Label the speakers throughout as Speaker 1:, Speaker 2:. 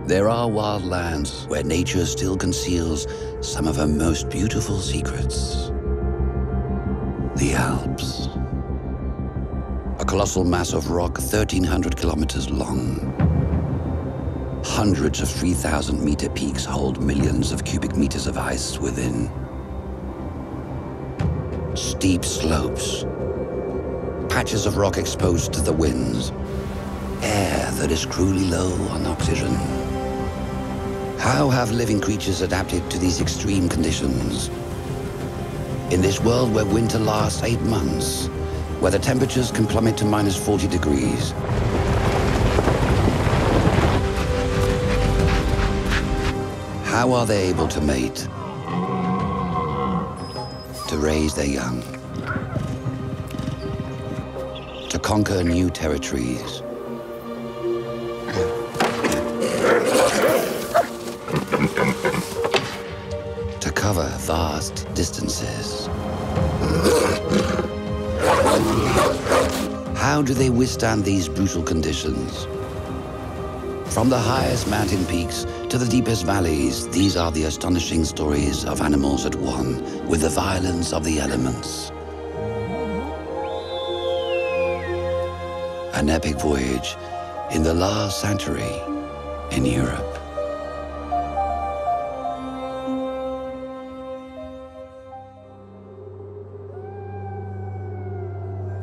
Speaker 1: There are wild lands where nature still conceals some of her most beautiful secrets. The Alps. A colossal mass of rock 1,300 kilometers long. Hundreds of 3,000-meter peaks hold millions of cubic meters of ice within. Steep slopes. Patches of rock exposed to the winds. Air that is cruelly low on oxygen. How have living creatures adapted to these extreme conditions? In this world where winter lasts 8 months, where the temperatures can plummet to minus 40 degrees. How are they able to mate? To raise their young? To conquer new territories? To cover vast distances? How do they withstand these brutal conditions? From the highest mountain peaks to the deepest valleys, these are the astonishing stories of animals at one with the violence of the elements. An epic voyage in the last century in Europe.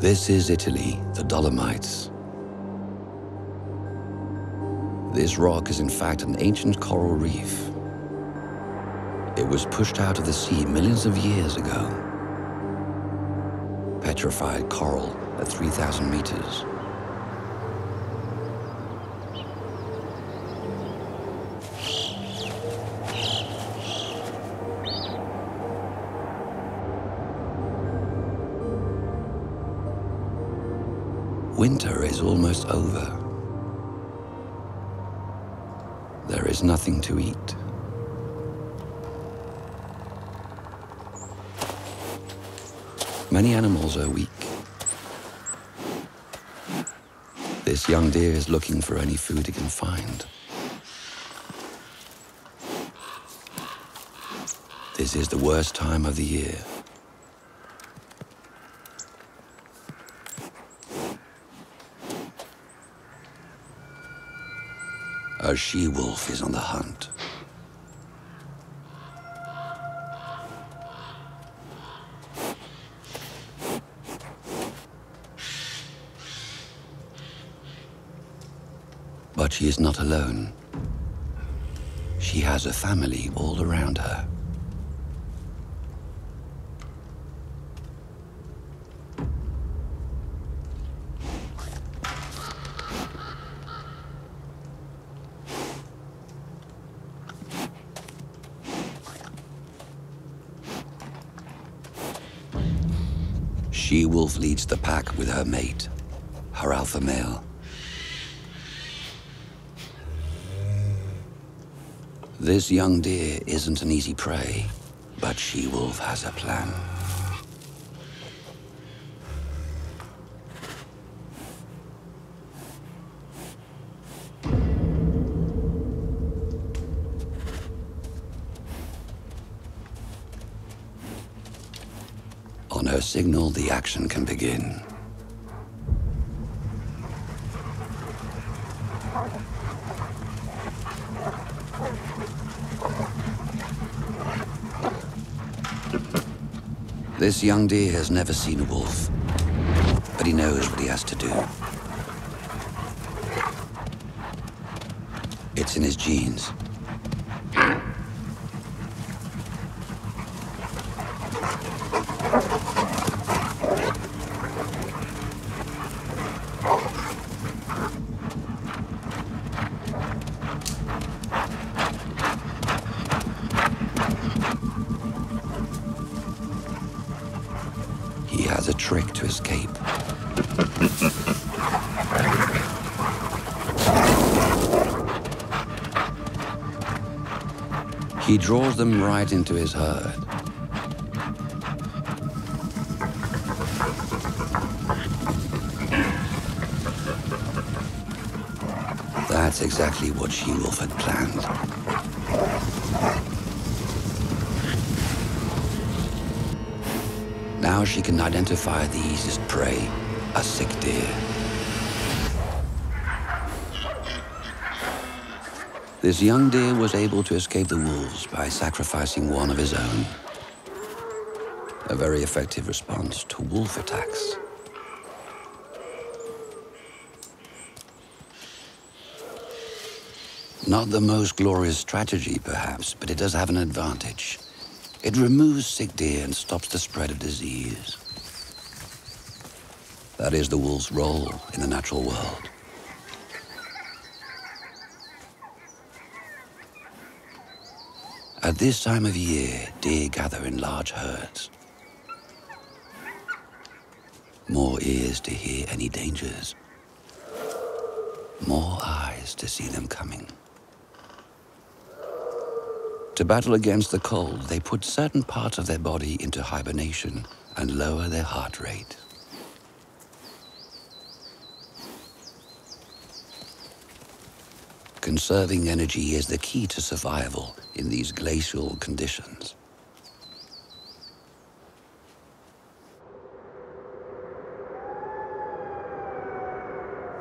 Speaker 1: This is Italy, the Dolomites. This rock is in fact an ancient coral reef. It was pushed out of the sea millions of years ago. Petrified coral at 3,000 meters. Winter is almost over. There is nothing to eat. Many animals are weak. This young deer is looking for any food it can find. This is the worst time of the year. A she-wolf is on the hunt. But she is not alone. She has a family all around her. She-wolf leads the pack with her mate, her alpha male. This young deer isn't an easy prey, but she-wolf has a plan. On her signal, the action can begin. This young deer has never seen a wolf, but he knows what he has to do. It's in his genes. He has a trick to escape. He draws them right into his herd. That That's exactly what She-Wolf had planned. Now she can identify the easiest prey, a sick deer. This young deer was able to escape the wolves by sacrificing one of his own. A very effective response to wolf attacks. Not the most glorious strategy, perhaps, but it does have an advantage. It removes sick deer and stops the spread of disease. That is the wolf's role in the natural world. At this time of year, deer gather in large herds. More ears to hear any dangers. More eyes to see them coming. To battle against the cold, they put certain parts of their body into hibernation and lower their heart rate. Conserving energy is the key to survival in these glacial conditions.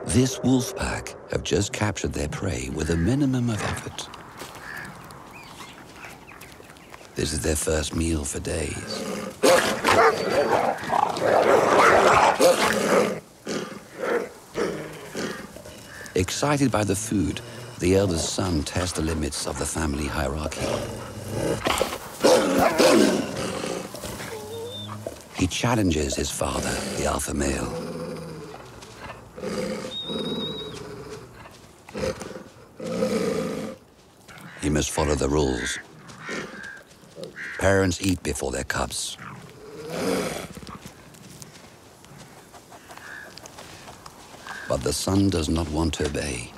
Speaker 1: This wolf pack have just captured their prey with a minimum of effort. This is their first meal for days. Excited by the food, the eldest son tests the limits of the family hierarchy. He challenges his father, the alpha male. He must follow the rules. Parents eat before their cubs. But the son does not want to obey.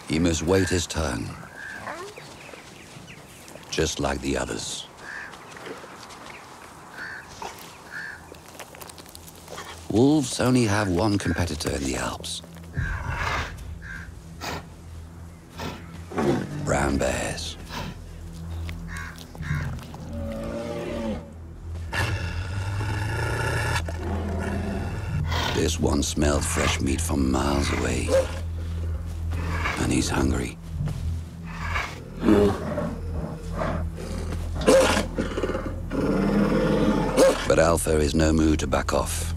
Speaker 1: He must wait his turn, just like the others. Wolves only have one competitor in the Alps. Brown bears. This one smelled fresh meat from miles away. And he's hungry. But Alpha is no mood to back off.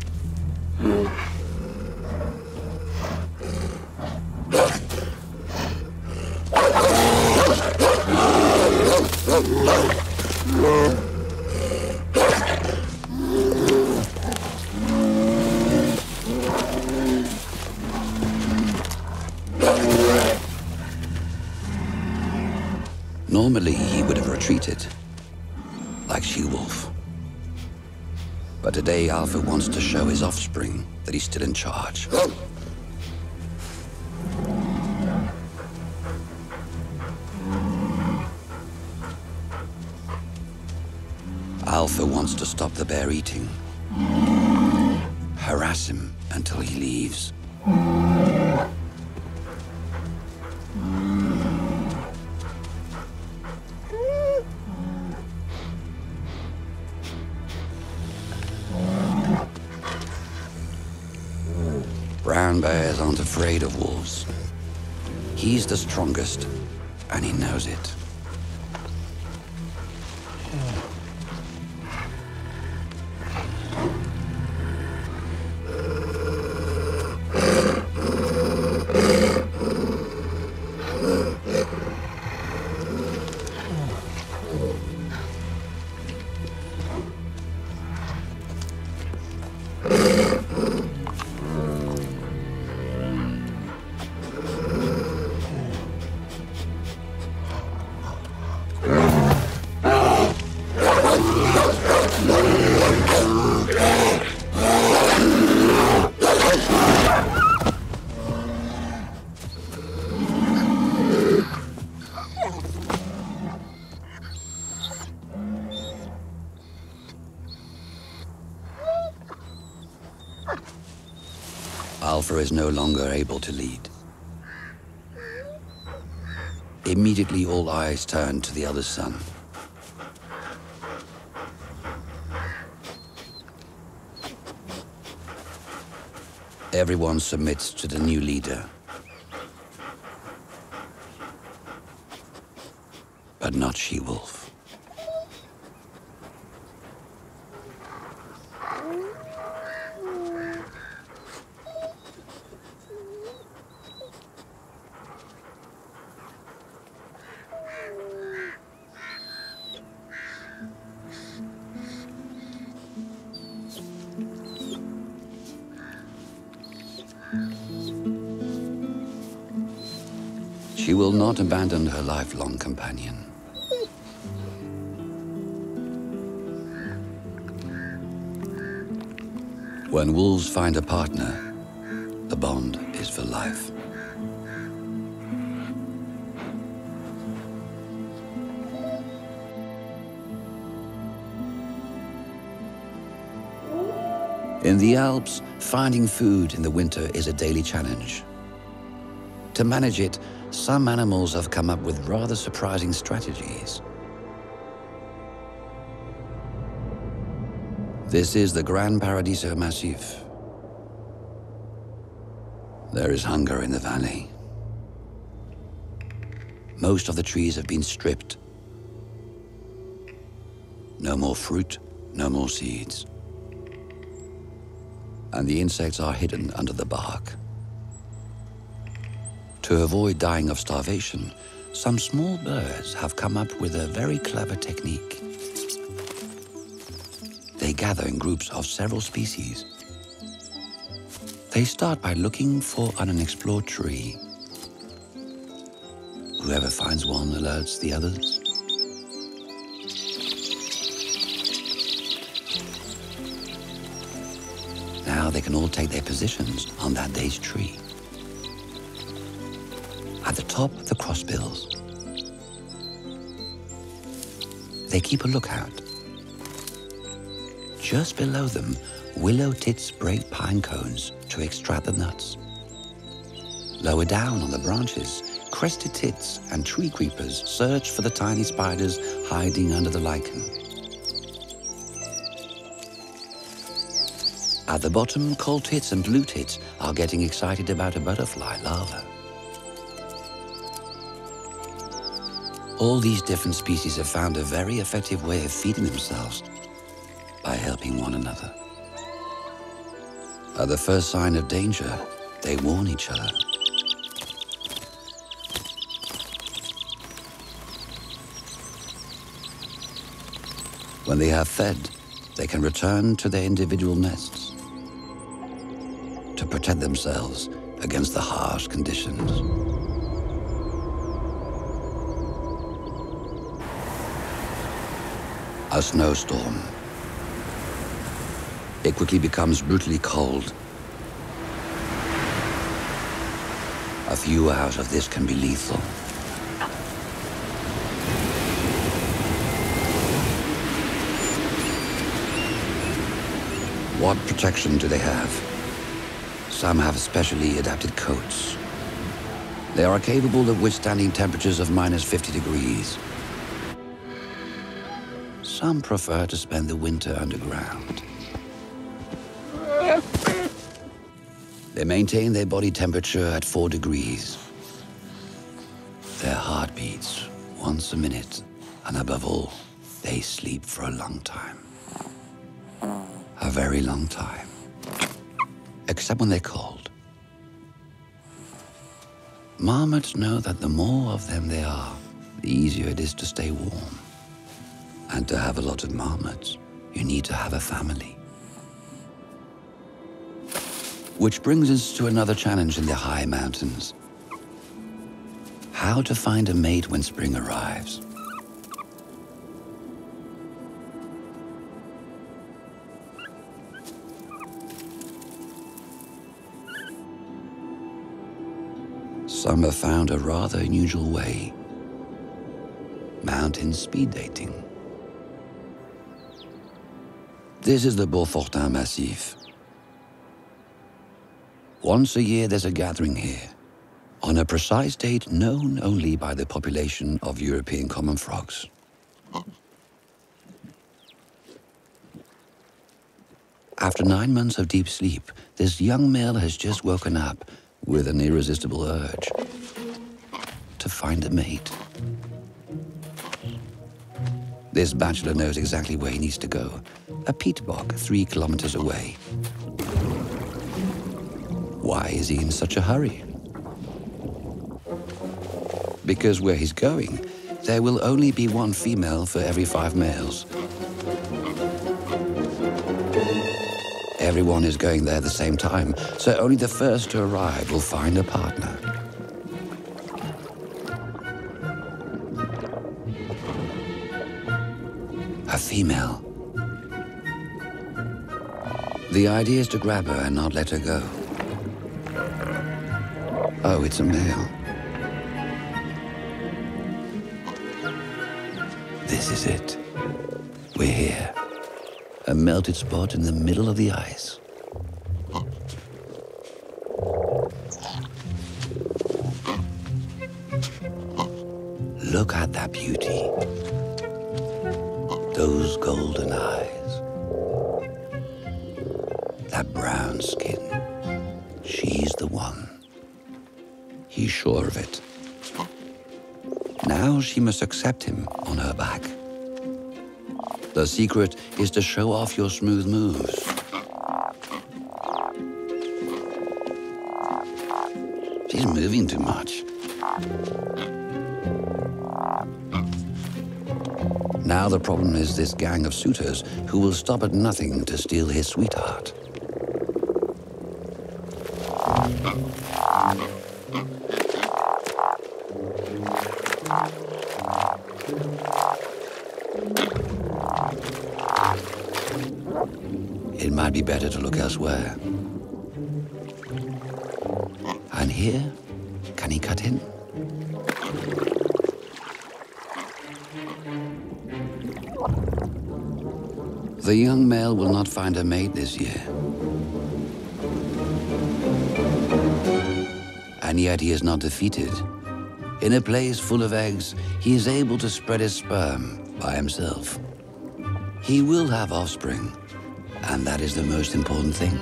Speaker 1: Normally, he would have retreated, like She-Wolf. But today, Alpha wants to show his offspring that he's still in charge. Alpha wants to stop the bear eating, harass him until he leaves. Brown bears aren't afraid of wolves. He's the strongest, and he knows it. Alpha is no longer able to lead. Immediately, all eyes turn to the eldest son. Everyone submits to the new leader. But not She-Wolf. She will not abandon her lifelong companion. When wolves find a partner, the bond is for life. In the Alps, finding food in the winter is a daily challenge. To manage it, some animals have come up with rather surprising strategies. This is the Gran Paradiso Massif. There is hunger in the valley. Most of the trees have been stripped. No more fruit, no more seeds. And the insects are hidden under the bark. To avoid dying of starvation, some small birds have come up with a very clever technique. They gather in groups of several species. They start by looking for an unexplored tree. Whoever finds one alerts the others. Now they can all take their positions on that day's tree. At the top, the crossbills. They keep a lookout. Just below them, willow tits break pine cones to extract the nuts. Lower down on the branches, crested tits and tree creepers search for the tiny spiders hiding under the lichen. At the bottom, cold tits and blue tits are getting excited about a butterfly larva. All these different species have found a very effective way of feeding themselves by helping one another. At the first sign of danger, they warn each other. When they have fed, they can return to their individual nests to protect themselves against the harsh conditions. A snowstorm. It quickly becomes brutally cold. A few hours of this can be lethal. What protection do they have? Some have specially adapted coats. They are capable of withstanding temperatures of -50 degrees. Some prefer to spend the winter underground. They maintain their body temperature at 4 degrees. Their heart beats once a minute, and above all, they sleep for a long time. A very long time. Except when they're cold. Marmots know that the more of them there are, the easier it is to stay warm. And to have a lot of marmots, you need to have a family. Which brings us to another challenge in the high mountains. How to find a mate when spring arrives. Some have found a rather unusual way. Mountain speed dating. This is the Beaufortin Massif. Once a year there's a gathering here, on a precise date known only by the population of European common frogs. After 9 months of deep sleep, this young male has just woken up with an irresistible urge to find a mate. This bachelor knows exactly where he needs to go, a peat bog 3 kilometers away. Why is he in such a hurry? Because where he's going, there will only be 1 female for every 5 males. Everyone is going there at the same time, so only the first to arrive will find a partner. A female. The idea is to grab her and not let her go. Oh, it's a male. This is it. We're here. A melted spot in the middle of the ice. Look at that beauty. Those golden eyes. That brown skin. She's the one. He's sure of it. Now she must accept him on her back. The secret is to show off your smooth moves. She's moving too much. Now the problem is this gang of suitors who will stop at nothing to steal his sweetheart. It might be better to look elsewhere. And here, can he cut in? The young male will not find a mate this year. And yet he is not defeated. In a place full of eggs, he is able to spread his sperm by himself. He will have offspring, and that is the most important thing.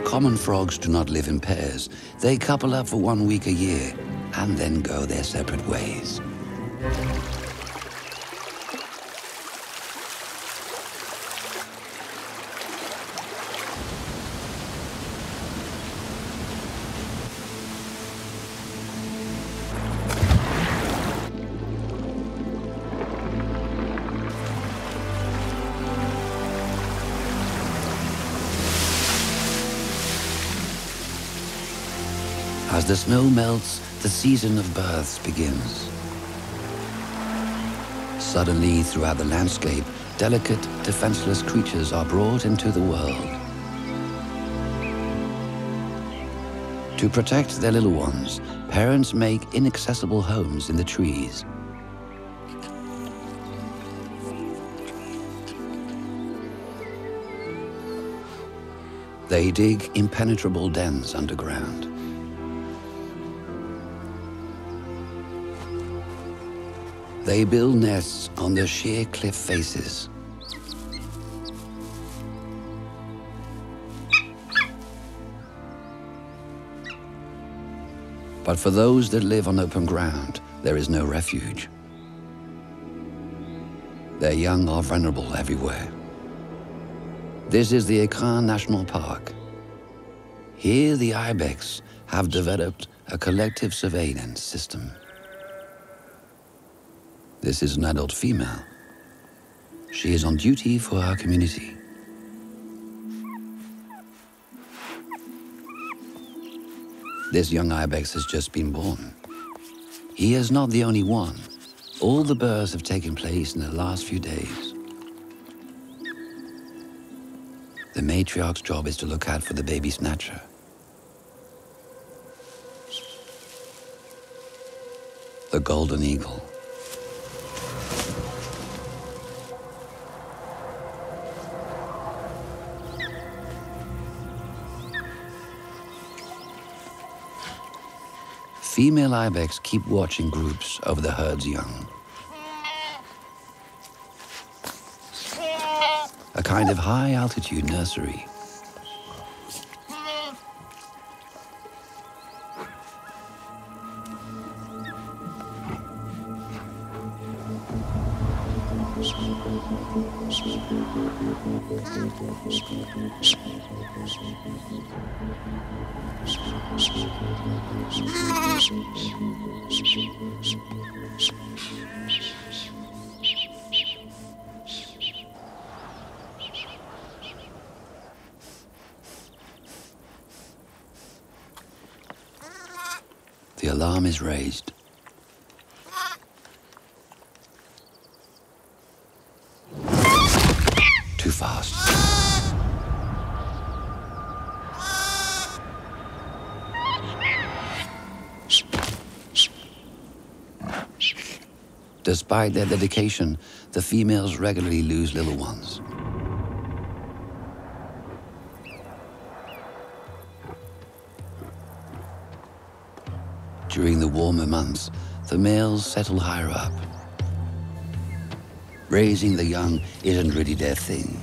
Speaker 1: Common frogs do not live in pairs. They couple up for 1 week a year, and then go their separate ways. As the snow melts, the season of births begins. Suddenly, throughout the landscape, delicate, defenseless creatures are brought into the world. To protect their little ones, parents make inaccessible homes in the trees. They dig impenetrable dens underground. They build nests on the sheer cliff faces. But for those that live on open ground, there is no refuge. Their young are vulnerable everywhere. This is the Écrin National Park. Here the ibex have developed a collective surveillance system. This is an adult female. She is on duty for her community. This young ibex has just been born. He is not the only one. All the births have taken place in the last few days. The matriarch's job is to look out for the baby snatcher. The golden eagle. female ibex keep watch in groups over the herd's young. A kind of high-altitude nursery. The alarm is raised. Too fast. Despite their dedication, the females regularly lose little ones. During the warmer months, the males settle higher up. Raising the young isn't really their thing.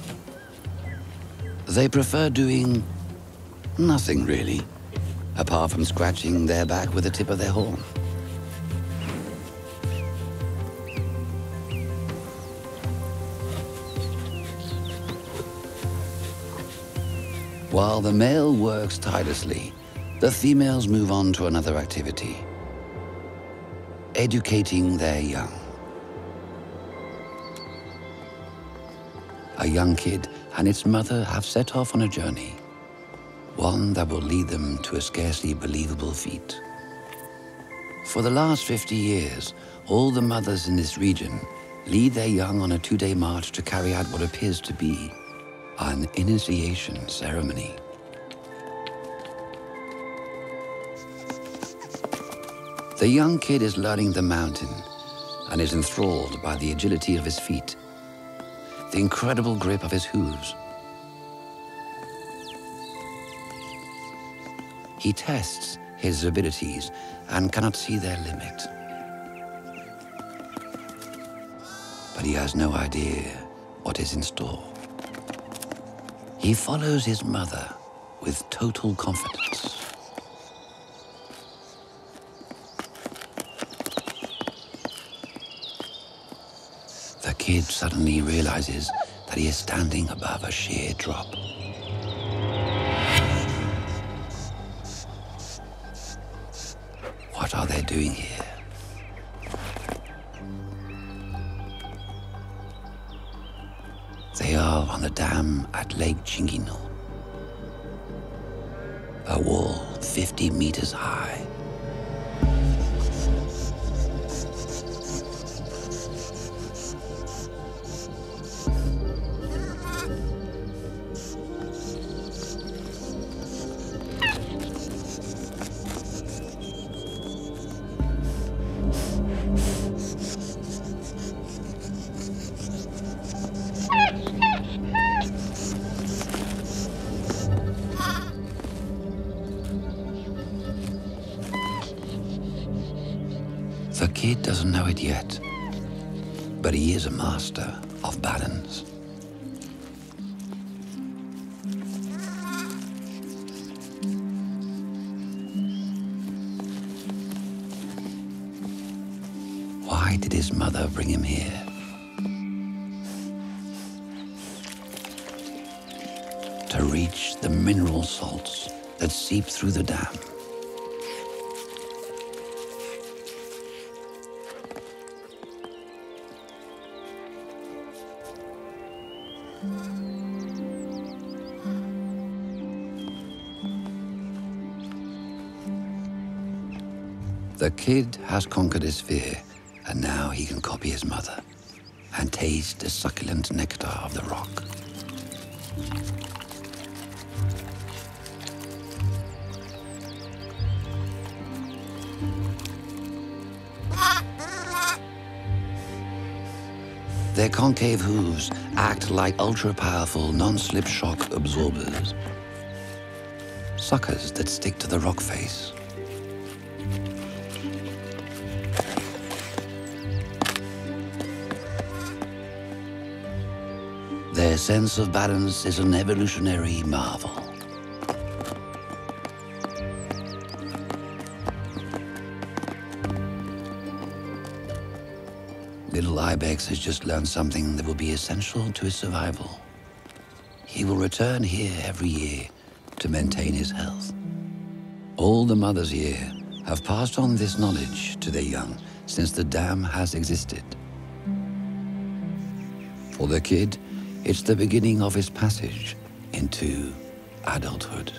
Speaker 1: They prefer doing nothing really, apart from scratching their back with the tip of their horn. While the male works tirelessly, the females move on to another activity: educating their young. A young kid and its mother have set off on a journey, one that will lead them to a scarcely believable feat. For the last 50 years, all the mothers in this region lead their young on a 2-day march to carry out what appears to be an initiation ceremony. The young kid is learning the mountain and is enthralled by the agility of his feet, the incredible grip of his hooves. He tests his abilities and cannot see their limit. But he has no idea what is in store. He follows his mother with total confidence. The kid suddenly realizes that he is standing above a sheer drop. What are they doing here? They are on the dam at Lake Chingino, a wall 50 meters high. The kid doesn't know it yet, but he is a master of balance. Why did his mother bring him here? To reach the mineral salts that seep through the dam. The kid has conquered his fear, and now he can copy his mother and taste the succulent nectar of the rock. Their concave hooves act like ultra-powerful non-slip shock absorbers, suckers that stick to the rock face. sense of balance is an evolutionary marvel. Little Ibex has just learned something that will be essential to his survival. He will return here every year to maintain his health. All the mothers here have passed on this knowledge to their young since the dam has existed. For the kid, it's the beginning of his passage into adulthood.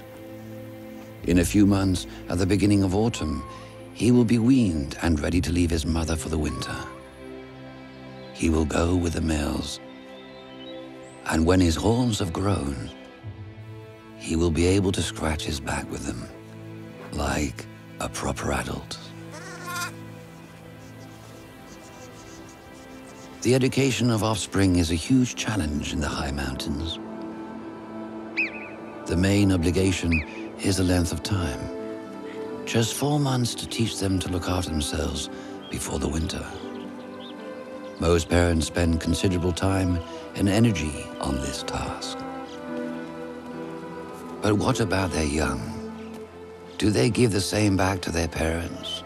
Speaker 1: In a few months, at the beginning of autumn, he will be weaned and ready to leave his mother for the winter. He will go with the males, and when his horns have grown, he will be able to scratch his back with them, like a proper adult. The education of offspring is a huge challenge in the high mountains. The main obligation is the length of time. Just 4 months to teach them to look after themselves before the winter. Most parents spend considerable time and energy on this task. But what about their young? Do they give the same back to their parents?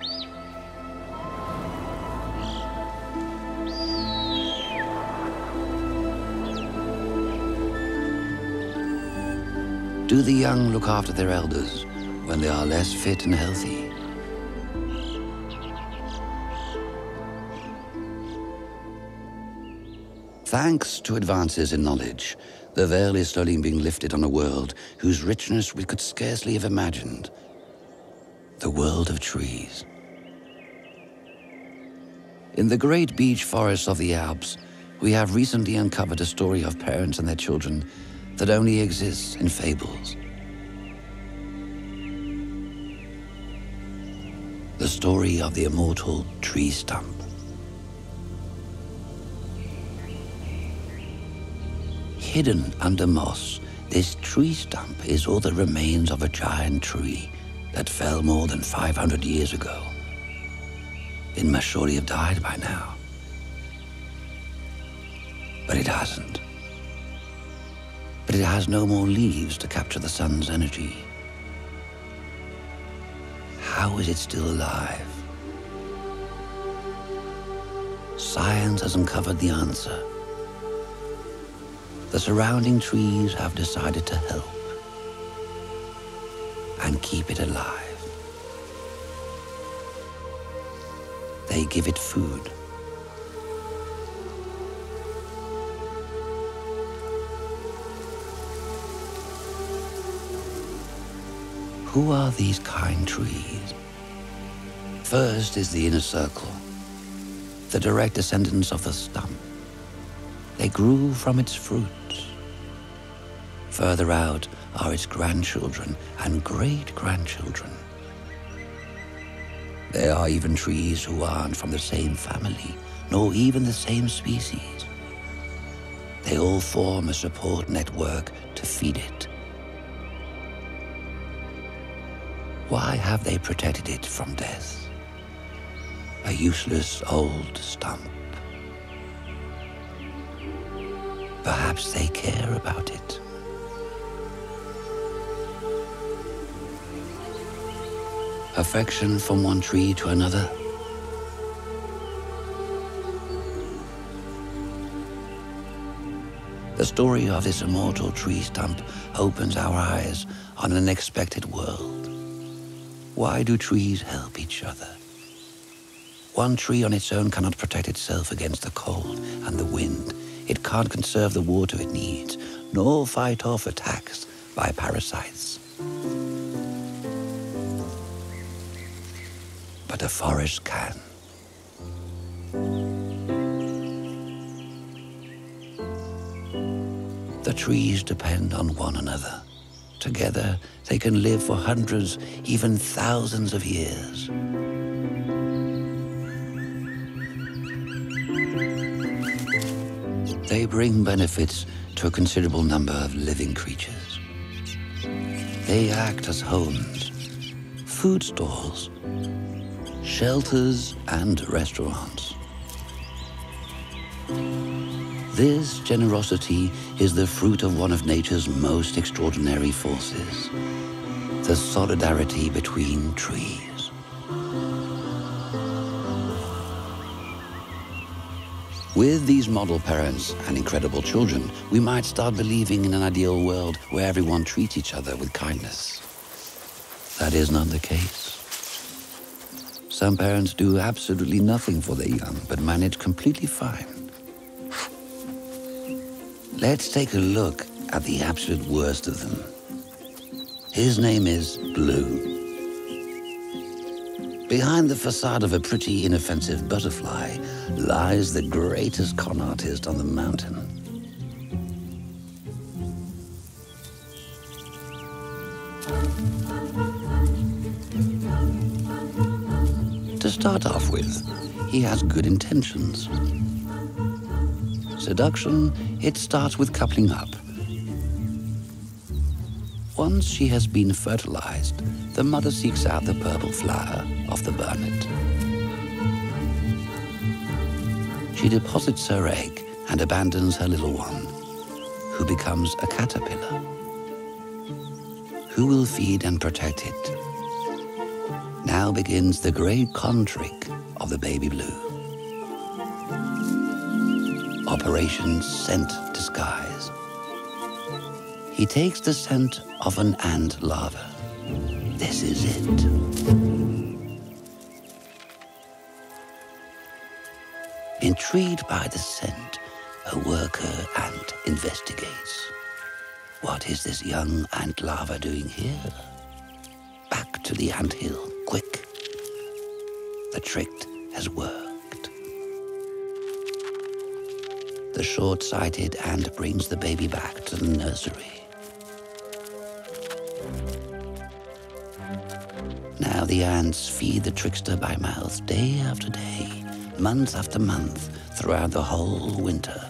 Speaker 1: Do the young look after their elders when they are less fit and healthy? Thanks to advances in knowledge, the veil is slowly being lifted on a world whose richness we could scarcely have imagined. The world of trees. In the great beech forests of the Alps, we have recently uncovered a story of parents and their children that only exists in fables. The story of the immortal tree stump. Hidden under moss, this tree stump is all that remains of a giant tree that fell more than 500 years ago. It must surely have died by now. But it hasn't. But it has no more leaves to capture the sun's energy. How is it still alive? Science has uncovered the answer. The surrounding trees have decided to help and keep it alive. They give it food. Who are these kind trees? First is the inner circle, the direct descendants of the stump. They grew from its fruits. Further out are its grandchildren and great-grandchildren. There are even trees who aren't from the same family, nor even the same species. They all form a support network to feed it. Why have they protected it from death? A useless old stump. Perhaps they care about it. Affection from one tree to another. The story of this immortal tree stump opens our eyes on an unexpected world. Why do trees help each other? One tree on its own cannot protect itself against the cold and the wind. It can't conserve the water it needs, nor fight off attacks by parasites. But a forest can. The trees depend on one another. Together, they can live for hundreds, even thousands of years. They bring benefits to a considerable number of living creatures. They act as homes, food stores, shelters, and restaurants. This generosity is the fruit of one of nature's most extraordinary forces, the solidarity between trees. With these model parents and incredible children, we might start believing in an ideal world where everyone treats each other with kindness. That is not the case. Some parents do absolutely nothing for their young, but manage completely fine. Let's take a look at the absolute worst of them. His name is Blue. Behind the facade of a pretty, inoffensive butterfly lies the greatest con artist on the mountain. To start off with, he has good intentions. Seduction, it starts with coupling up. Once she has been fertilized, the mother seeks out the purple flower of the burnet. She deposits her egg and abandons her little one, who becomes a caterpillar. Who will feed and protect it? Now begins the great con trick of the baby Blue. Operation Scent Disguise. He takes the scent of an ant larva. This is it. Intrigued by the scent, a worker ant investigates. What is this young ant larva doing here? Back to the anthill, quick. The trick has worked. The short-sighted ant brings the baby back to the nursery. Now the ants feed the trickster by mouth day after day, month after month, throughout the whole winter.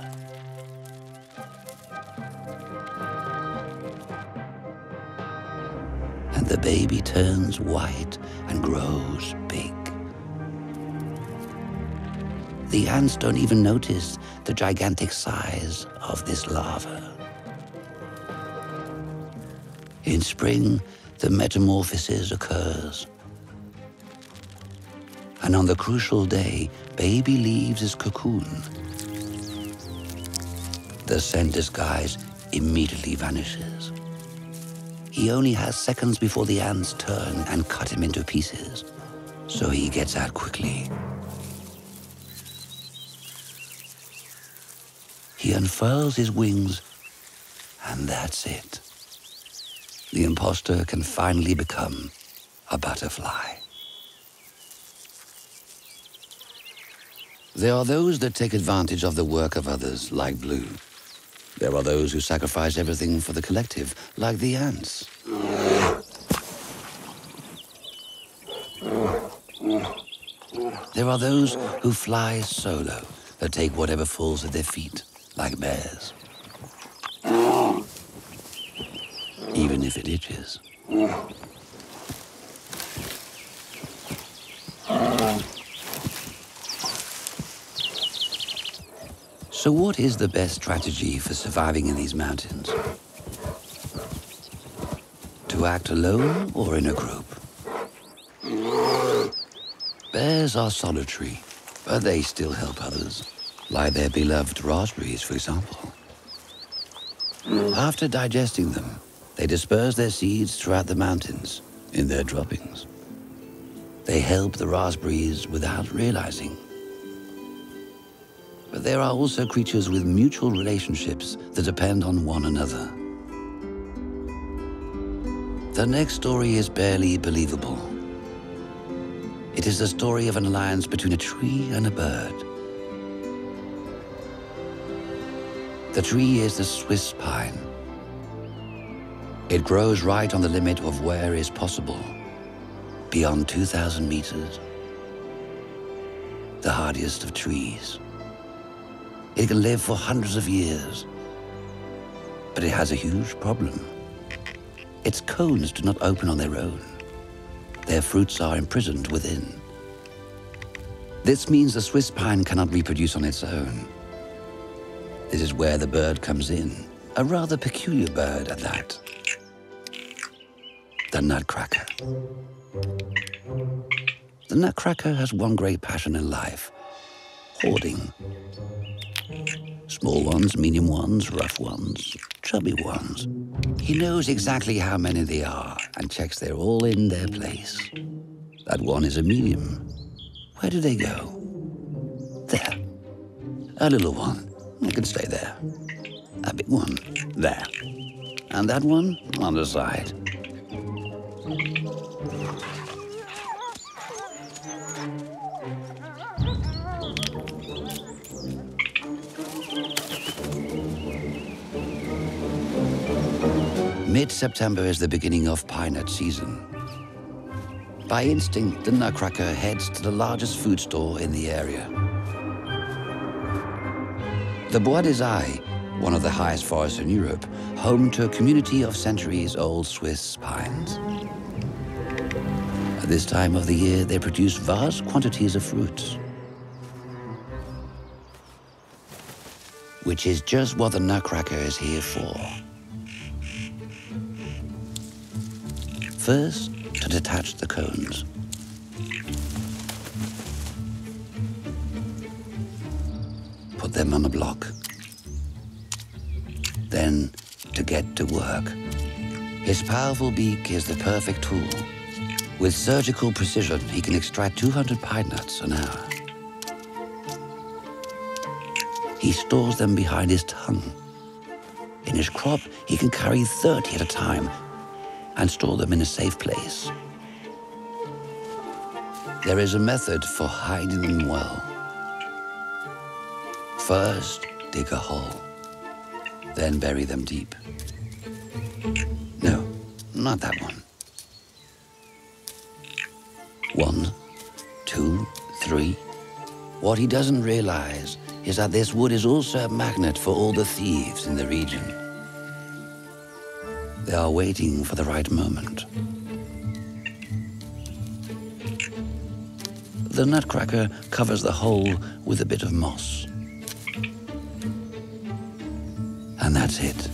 Speaker 1: And the baby turns white and grows big. The ants don't even notice the gigantic size of this larva. In spring, the metamorphosis occurs. And on the crucial day, baby leaves his cocoon. The scent disguise immediately vanishes. He only has seconds before the ants turn and cut him into pieces, so he gets out quickly. He unfurls his wings, and that's it. The imposter can finally become a butterfly. There are those that take advantage of the work of others, like Blue. There are those who sacrifice everything for the collective, like the ants. There are those who fly solo, that take whatever falls at their feet, like bears. Even if it itches. So what is the best strategy for surviving in these mountains? To act alone or in a group? Bears are solitary, but they still help others, like their beloved raspberries, for example. After digesting them, they disperse their seeds throughout the mountains in their droppings. They help the raspberries without realizing. But there are also creatures with mutual relationships that depend on one another. The next story is barely believable. It is the story of an alliance between a tree and a bird. The tree is the Swiss pine. It grows right on the limit of where is possible, beyond 2,000 meters. The hardiest of trees. It can live for hundreds of years, but it has a huge problem. Its cones do not open on their own. Their fruits are imprisoned within. This means the Swiss pine cannot reproduce on its own. This is where the bird comes in, a rather peculiar bird at that. The nutcracker. The nutcracker has one great passion in life: hoarding. Small ones, medium ones, rough ones, chubby ones. He knows exactly how many they are and checks they're all in their place. That one is a medium. Where do they go? There. A little one. It can stay there. A big one. There. And that one on the side. Mid-September is the beginning of pine nut season. By instinct, the nutcracker heads to the largest food store in the area. The Bois des Ails, one of the highest forests in Europe, home to a community of centuries-old Swiss pines. At this time of the year, they produce vast quantities of fruits, which is just what the nutcracker is here for. First, to detach the cones. Put them on a block. Then, to get to work. His powerful beak is the perfect tool. With surgical precision, he can extract 200 pine nuts an hour. He stores them behind his tongue. In his crop, he can carry 30 at a time and store them in a safe place. There is a method for hiding them well. First, dig a hole, then bury them deep. No, not that one. 1, 2, 3. What he doesn't realize is that this wood is also a magnet for all the thieves in the region. They are waiting for the right moment. The nutcracker covers the hole with a bit of moss. And that's it.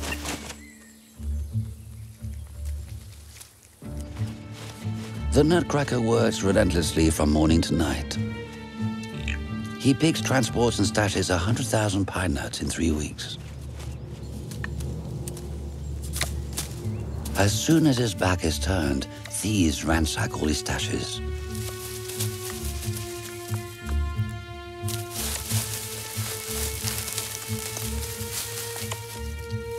Speaker 1: The nutcracker works relentlessly from morning to night. He picks, transports, and stashes 100,000 pine nuts in 3 weeks. As soon as his back is turned, thieves ransack all his stashes.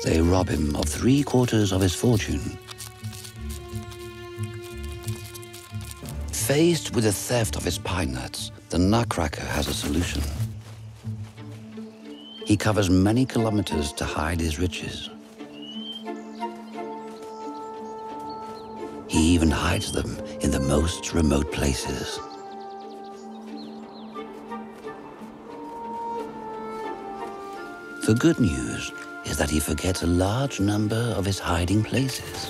Speaker 1: They rob him of 3/4 of his fortune. Faced with the theft of his pine nuts, the nutcracker has a solution. He covers many kilometers to hide his riches. He even hides them in the most remote places. The good news is that he forgets a large number of his hiding places.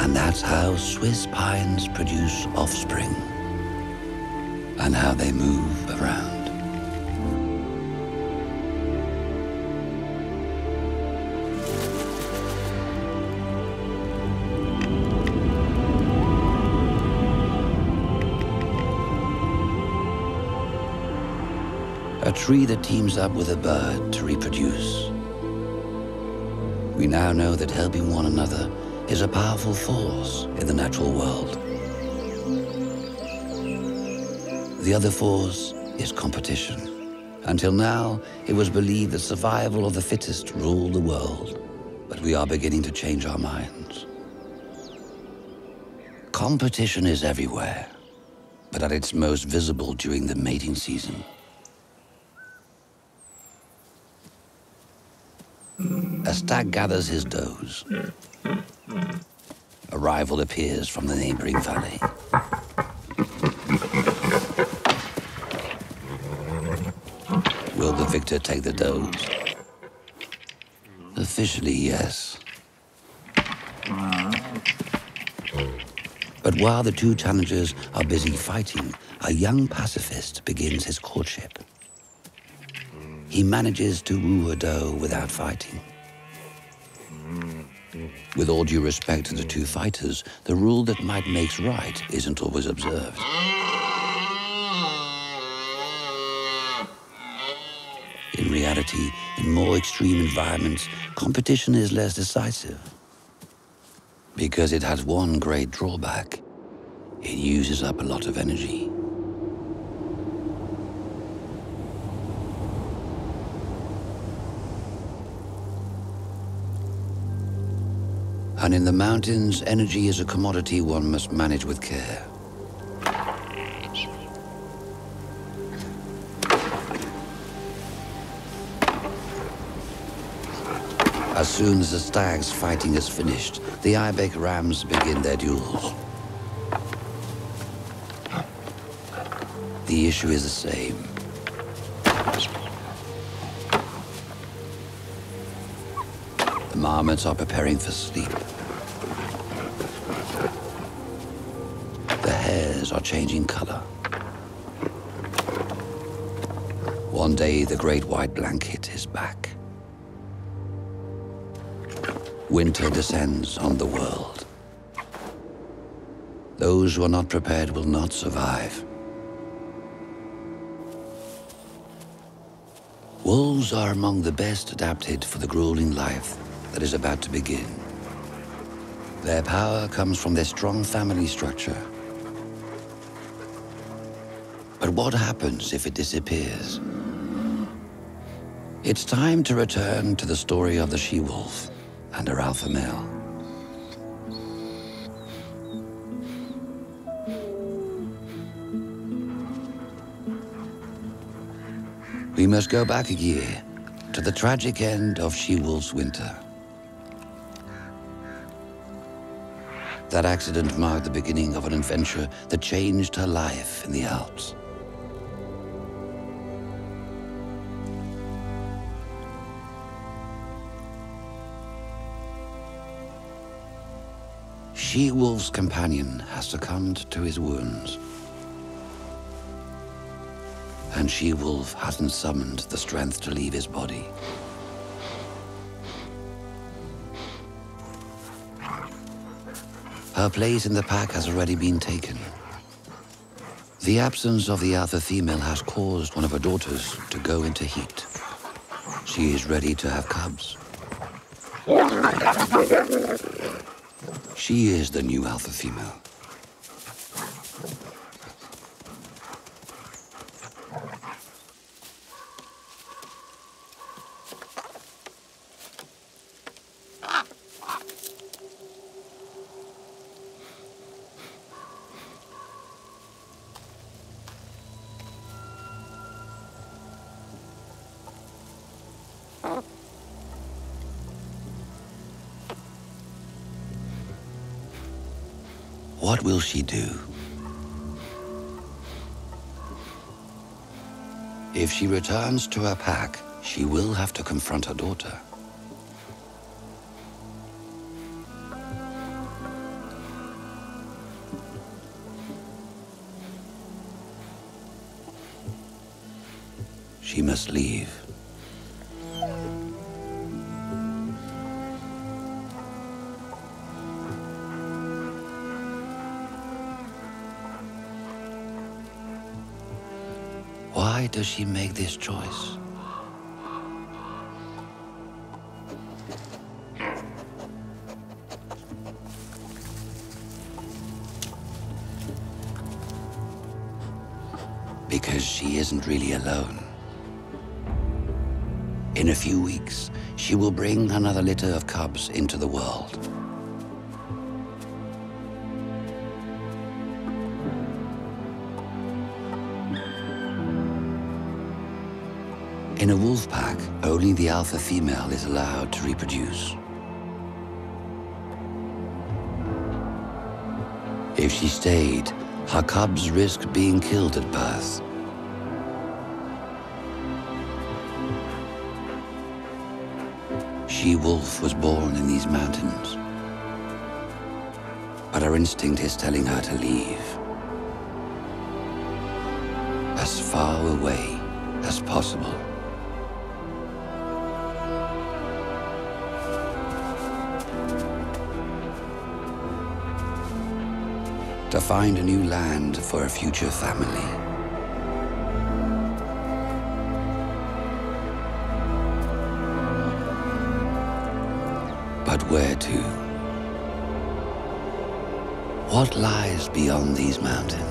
Speaker 1: And that's how Swiss pines produce offspring, and how they move around. A tree that teams up with a bird to reproduce. We now know that helping one another is a powerful force in the natural world. The other force is competition. Until now, it was believed that survival of the fittest ruled the world, but we are beginning to change our minds. Competition is everywhere, but at its most visible during the mating season. A stag gathers his does. A rival appears from the neighboring valley. Will the victor take the does? Officially, yes. But while the two challengers are busy fighting, a young pacifist begins his courtship. He manages to woo her doe without fighting. With all due respect to the two fighters, the rule that might makes right isn't always observed. In reality, in more extreme environments, competition is less decisive. Because it has one great drawback: it uses up a lot of energy. And in the mountains, energy is a commodity one must manage with care. As soon as the stag's fighting is finished, the ibex rams begin their duels. The issue is the same. The marmots are preparing for sleep. The hares are changing color. One day, the great white blanket is back. Winter descends on the world. Those who are not prepared will not survive. Wolves are among the best adapted for the grueling life that is about to begin. Their power comes from their strong family structure. But what happens if it disappears? It's time to return to the story of the she-wolf and her alpha male. We must go back a year to the tragic end of She-Wolf's winter. That accident marked the beginning of an adventure that changed her life in the Alps. She-Wolf's companion has succumbed to his wounds. And She-Wolf hasn't summoned the strength to leave his body. Her place in the pack has already been taken. The absence of the alpha female has caused one of her daughters to go into heat. She is ready to have cubs. She is the new alpha female. What will she do? If she returns to her pack, she will have to confront her daughter. She must leave. Why does she make this choice? Because she isn't really alone. In a few weeks, she will bring another litter of cubs into the world. In a wolf pack, only the alpha female is allowed to reproduce. If she stayed, her cubs risk being killed at birth. She-Wolf was born in these mountains, but her instinct is telling her to leave. far away as possible. To find a new land for a future family. But where to? What lies beyond these mountains?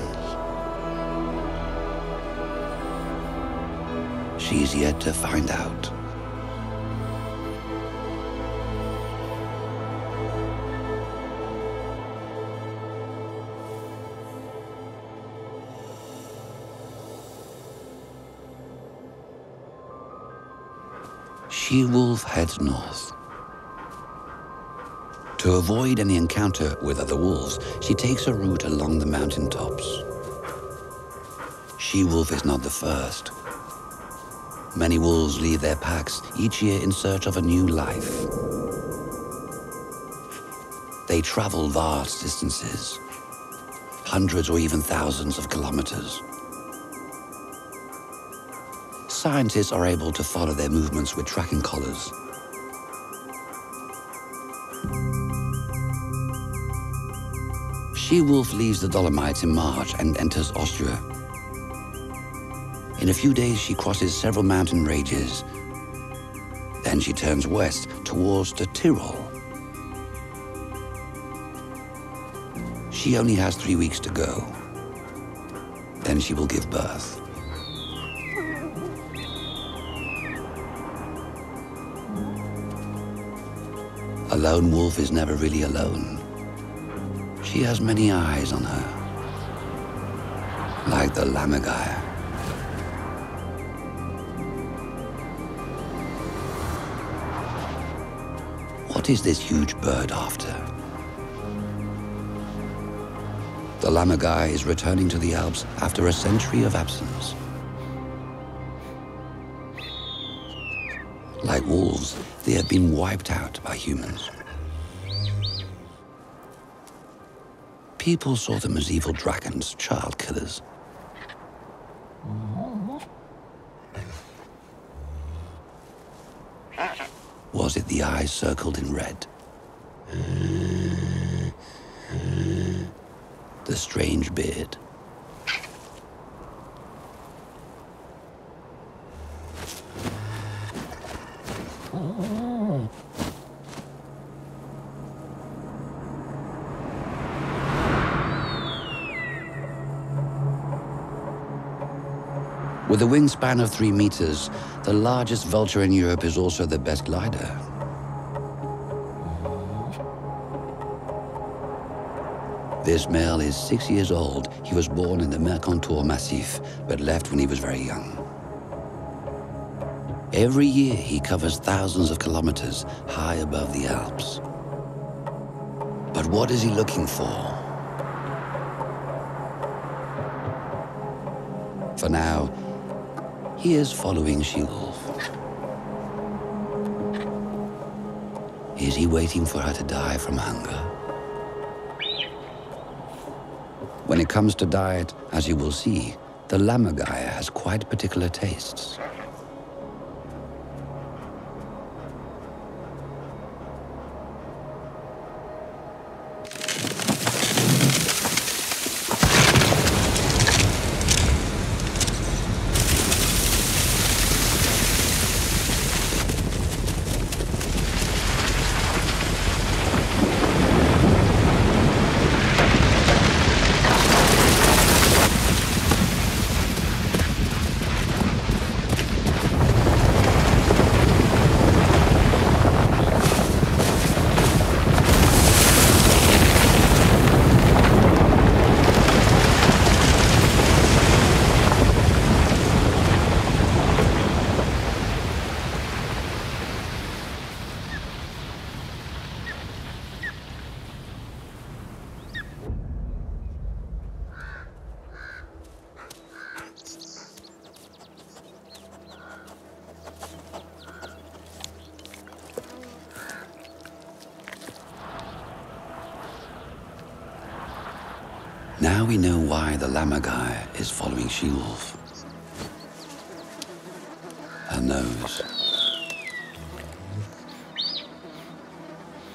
Speaker 1: She's yet to find out. She-Wolf heads north. To avoid any encounter with other wolves, she takes a route along the mountain tops. She-Wolf is not the first. Many wolves leave their packs each year in search of a new life. They travel vast distances, hundreds or even thousands of kilometers. Scientists are able to follow their movements with tracking collars. She-Wolf leaves the Dolomites in March and enters Austria. In a few days, she crosses several mountain ranges. Then she turns west towards the Tyrol. She only has 3 weeks to go. Then she will give birth. A lone wolf is never really alone. She has many eyes on her, like the lammergeier. What is this huge bird after? The lammergeier is returning to the Alps after a century of absence. Like wolves, they have been wiped out by humans. People saw them as evil dragons, child killers. Was it the eyes circled in red? The strange beard? With a wingspan of 3 meters, the largest vulture in Europe is also the best glider. This male is 6 years old. He was born in the Mercantour Massif, but left when he was very young. Every year, he covers thousands of kilometers high above the Alps. But what is he looking for? For now, he is following She-Wolf. Is he waiting for her to die from hunger? When it comes to diet, as you will see, the lammergeier has quite particular tastes. Now we know why the lammergeier is following She-Wolf. her nose.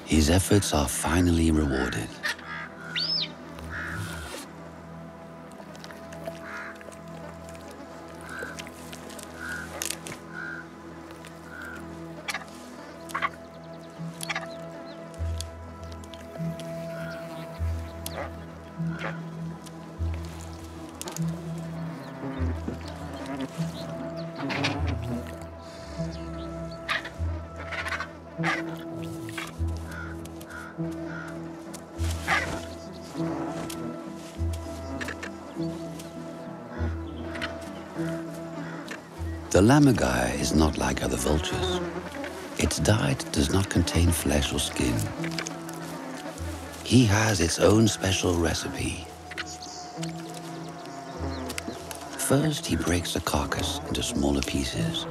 Speaker 1: His efforts are finally rewarded. The lammergeier is not like other vultures. Its diet does not contain flesh or skin. He has its own special recipe. First, he breaks the carcass into smaller pieces.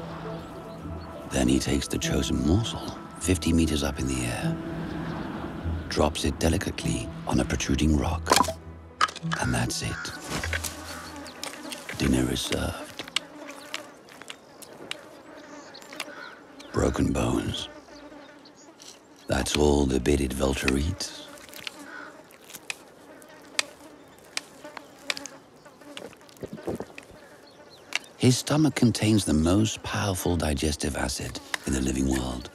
Speaker 1: Then he takes the chosen morsel 50 meters up in the air, drops it delicately on a protruding rock, and that's it. Dinner is served. Broken bones. That's all the bearded vulture eats. His stomach contains the most powerful digestive acid in the living world.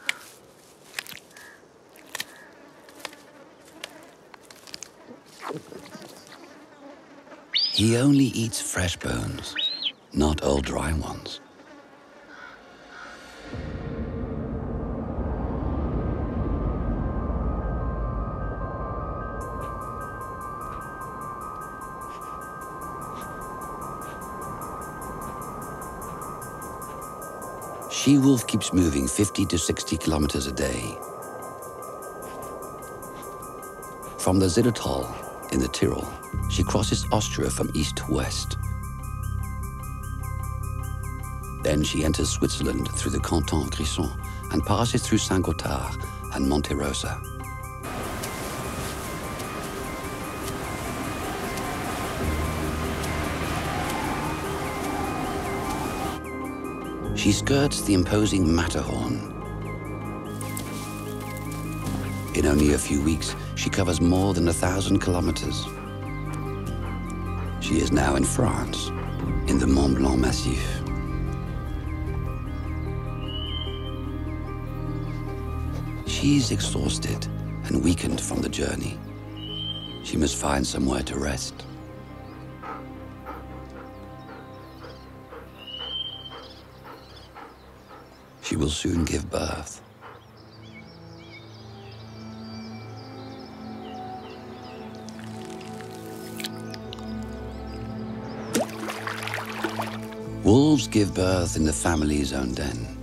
Speaker 1: He only eats fresh bones, not old dry ones. She-wolf keeps moving 50 to 60 kilometers a day. From the Zillertal in the Tyrol, she crosses Austria from east to west. Then she enters Switzerland through the canton of Grisons and passes through Saint-Gothard and Monte Rosa. She skirts the imposing Matterhorn. In only a few weeks, she covers more than 1,000 kilometers. She is now in France, in the Mont Blanc Massif. She's exhausted and weakened from the journey. She must find somewhere to rest. She will soon give birth. Wolves give birth in the family's own den.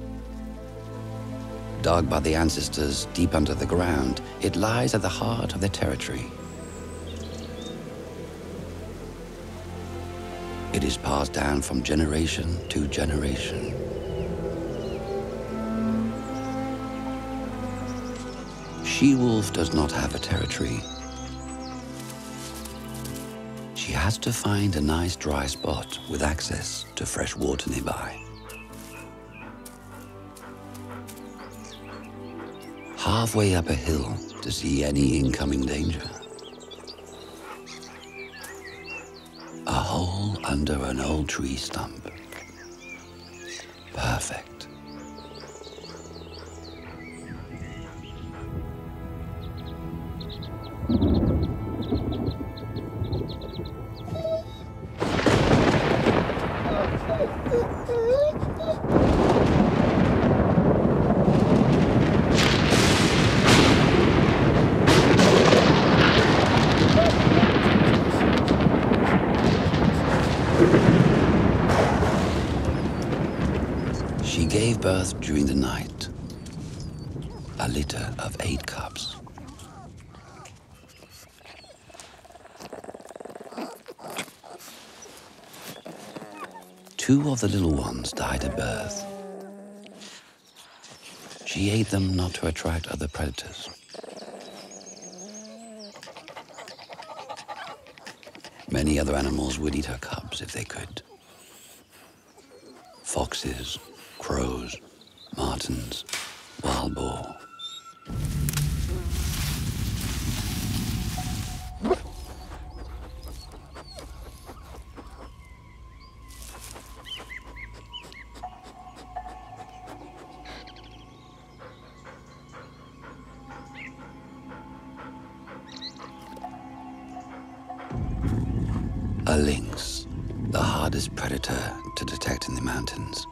Speaker 1: Dug by the ancestors deep under the ground, it lies at the heart of their territory. It is passed down from generation to generation. She-wolf does not have a territory. She has to find a nice dry spot with access to fresh water nearby. Halfway up a hill to see any incoming danger. A hole under an old tree stump. Perfect. She gave birth during the night, a litter of 8 cubs. Two of the little ones died at birth. She ate them not to attract other predators. Many other animals would eat her cubs if they could. Foxes, crows, martens, wild boar. A lynx, the hardest predator to detect in the mountains.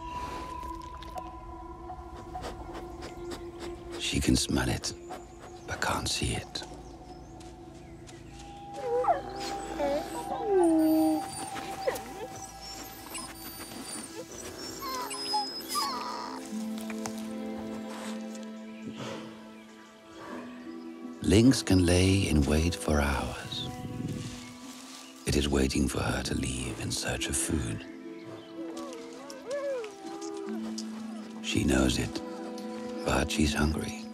Speaker 1: She can smell it, but can't see it. Lynx can lay in wait for hours. It is waiting for her to leave in search of food. She knows it, but she's hungry.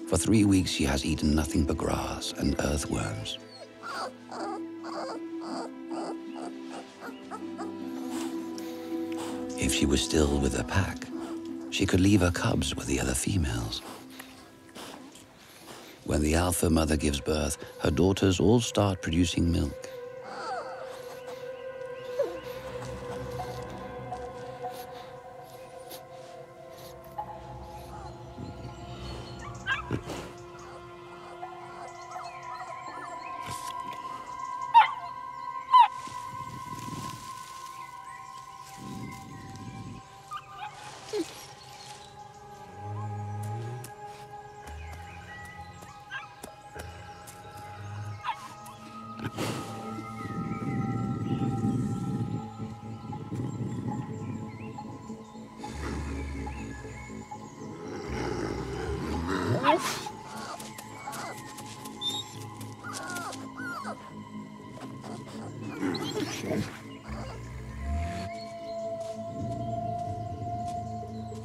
Speaker 1: For 3 weeks she has eaten nothing but grass and earthworms. If she was still with her pack, she could leave her cubs with the other females. When the alpha mother gives birth, her daughters all start producing milk.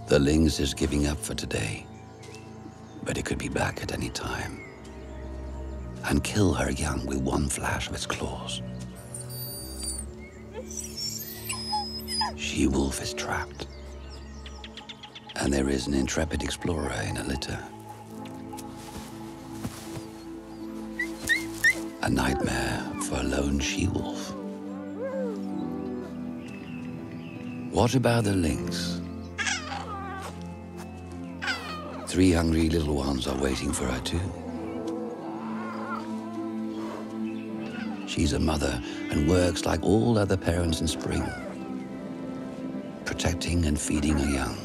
Speaker 1: The lynx is giving up for today, but it could be back at any time and kill her young with one flash of its claws. She-wolf is trapped, and there is an intrepid explorer in a litter. A nightmare for a lone she-wolf. What about the lynx? 3 hungry little ones are waiting for her too. She's a mother and works like all other parents in spring, protecting and feeding her young.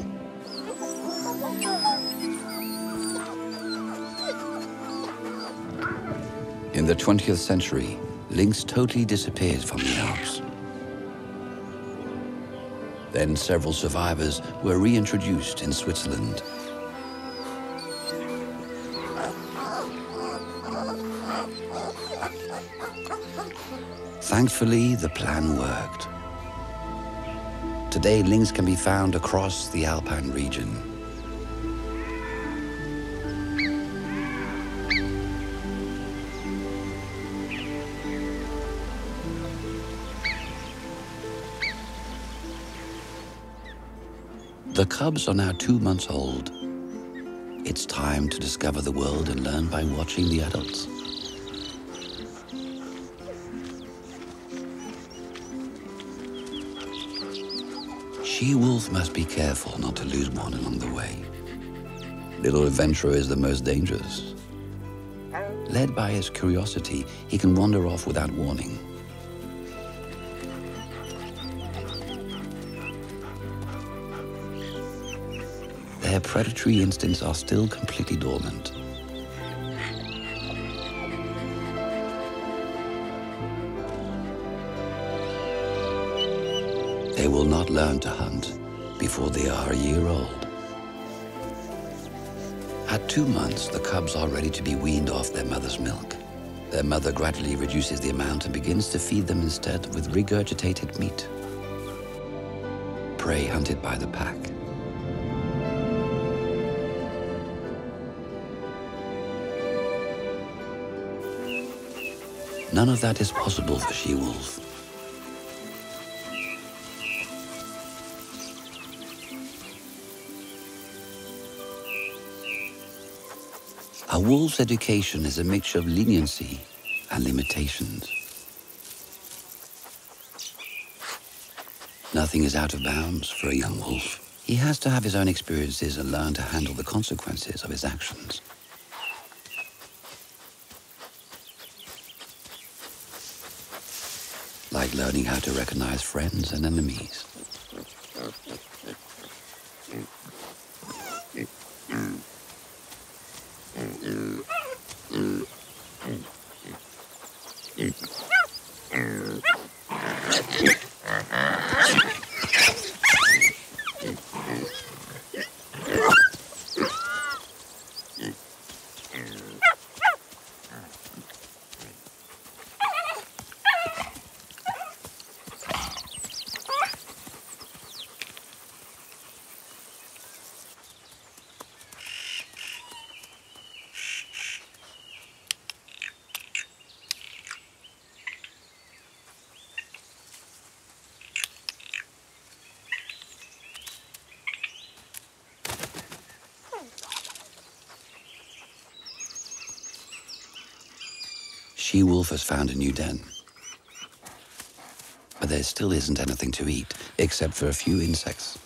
Speaker 1: In the 20th century, lynx totally disappeared from the Alps. Then several survivors were reintroduced in Switzerland. Thankfully, the plan worked. Today, lynx can be found across the Alpine region. The cubs are now 2 months old. It's time to discover the world and learn by watching the adults. She-wolf must be careful not to lose one along the way. Little adventurer is the most dangerous. Led by his curiosity, he can wander off without warning. Their predatory instincts are still completely dormant. They will not learn to hunt before they are a year old. At 2 months, the cubs are ready to be weaned off their mother's milk. Their mother gradually reduces the amount and begins to feed them instead with regurgitated meat, prey hunted by the pack. None of that is possible for she-wolf. A wolf's education is a mixture of leniency and limitations. Nothing is out of bounds for a young wolf. He has to have his own experiences and learn to handle the consequences of his actions. Like learning how to recognize friends and enemies. She-wolf has found a new den. But there still isn't anything to eat, except for a few insects.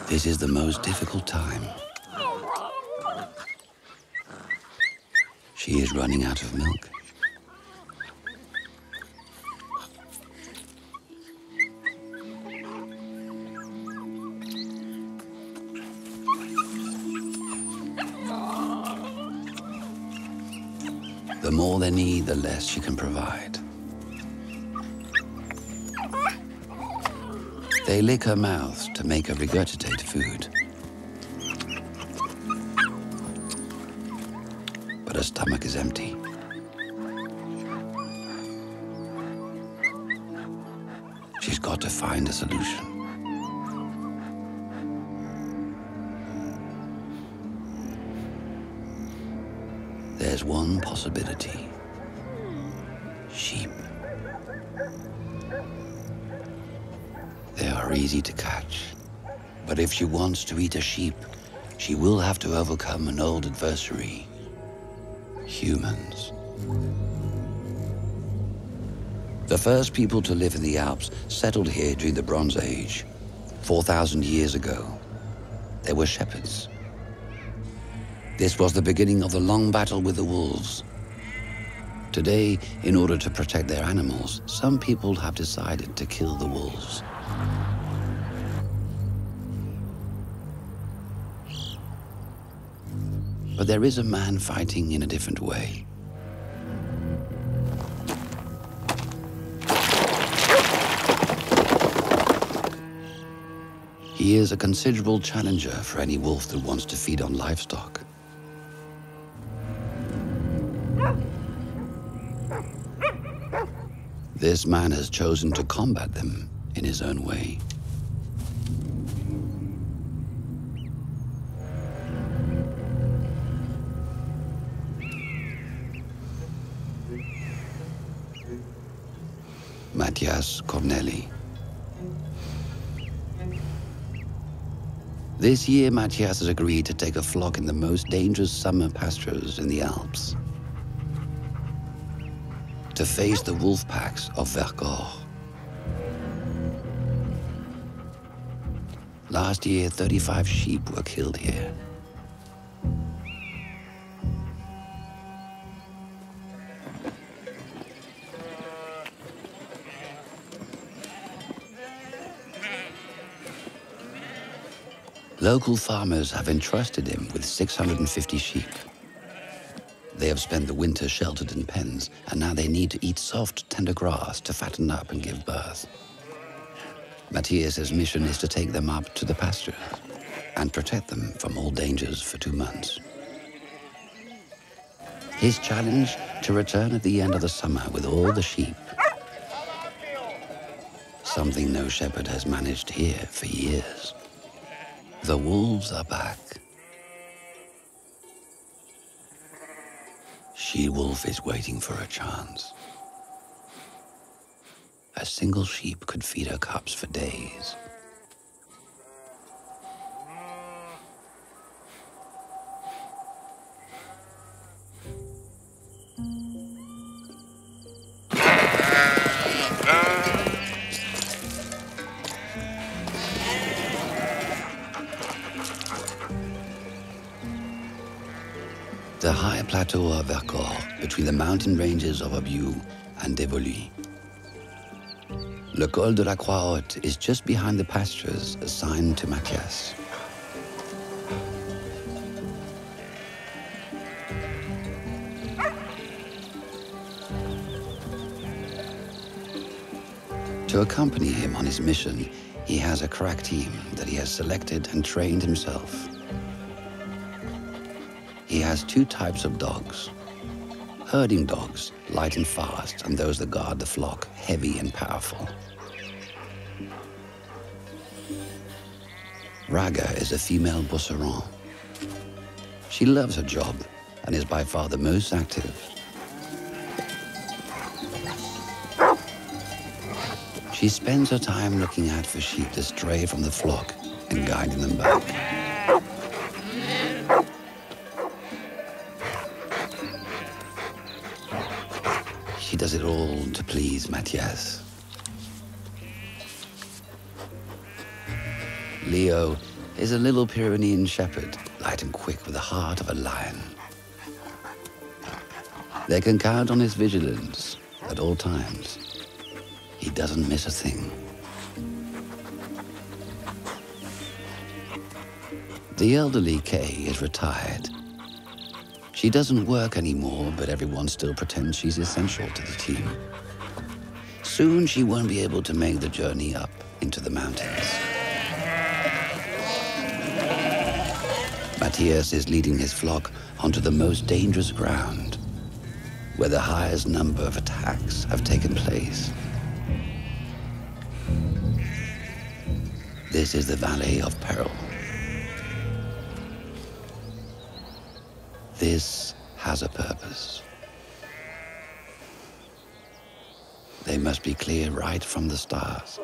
Speaker 1: This is the most difficult time. She is running out of milk. The more they need, the less she can provide. They lick her mouth to make her regurgitate food. But her stomach is empty. She's got to find a solution. There's one possibility. Sheep. They are easy to catch. But if she wants to eat a sheep, she will have to overcome an old adversary. Humans. The first people to live in the Alps settled here during the Bronze Age. 4,000 years ago, they were shepherds. This was the beginning of the long battle with the wolves. Today, in order to protect their animals, some people have decided to kill the wolves. But there is a man fighting in a different way. He is a considerable challenger for any wolf that wants to feed on livestock. This man has chosen to combat them in his own way. Matthias Corneli. This year, Matthias has agreed to take a flock in the most dangerous summer pastures in the Alps, to face the wolf packs of Vercors. Last year, 35 sheep were killed here. Local farmers have entrusted him with 650 sheep. They have spent the winter sheltered in pens, and now they need to eat soft, tender grass to fatten up and give birth. Matthias's mission is to take them up to the pastures and protect them from all dangers for 2 months. His challenge, to return at the end of the summer with all the sheep. Something no shepherd has managed here for years. The wolves are back. She-wolf is waiting for a chance. A single sheep could feed her cubs for days. The high plateau of Vercors, between the mountain ranges of Aubieux and Dévoluy. Le Col de la Croix-Haute is just behind the pastures assigned to Mathias. To accompany him on his mission, he has a crack team that he has selected and trained himself. He has two types of dogs. Herding dogs, light and fast, and those that guard the flock, heavy and powerful. Raga is a female Beauceron. She loves her job and is by far the most active. She spends her time looking out for sheep that stray from the flock and guiding them back. She does it all to please Mathias. Leo is a little Pyrenean shepherd, light and quick with the heart of a lion. They can count on his vigilance at all times. He doesn't miss a thing. The elderly Kay is retired. She doesn't work anymore, but everyone still pretends she's essential to the team. Soon she won't be able to make the journey up into the mountains. Mathias is leading his flock onto the most dangerous ground, where the highest number of attacks have taken place. This is the Valley of Peril. This has a purpose. They must be clear right from the stars.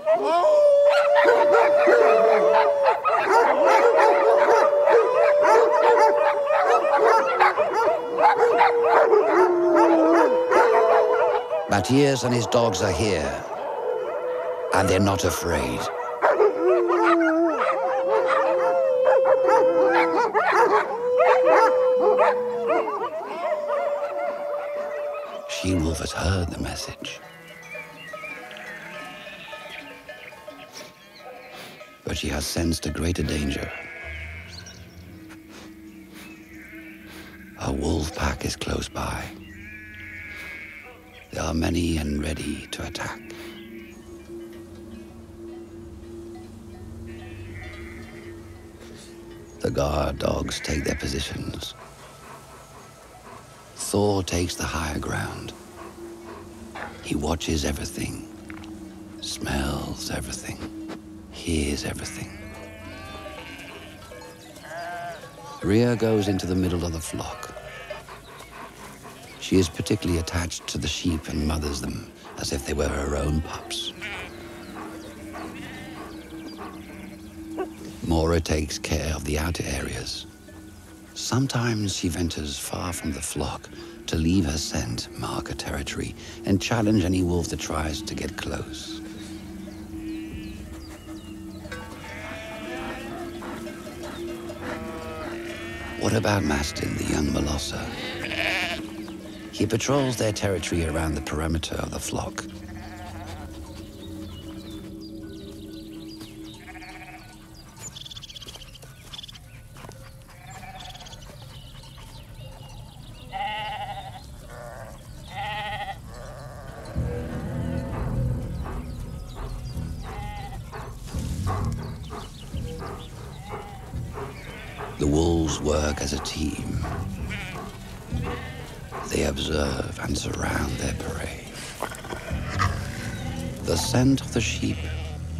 Speaker 1: Mathias and his dogs are here, and they're not afraid. She-Wolf has heard the message. But she has sensed a greater danger. A wolf pack is close by. They are many and ready to attack. The guard dogs take their positions. Thor takes the higher ground. He watches everything, smells everything, hears everything. Rhea goes into the middle of the flock. She is particularly attached to the sheep and mothers them as if they were her own pups. Mora takes care of the outer areas. Sometimes she ventures far from the flock to leave her scent, mark her territory, and challenge any wolf that tries to get close. What about Mastin, the young Molosser? He patrols their territory around the perimeter of the flock. The wolves work as a team. They observe and surround their prey. The scent of the sheep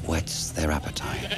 Speaker 1: whets their appetite.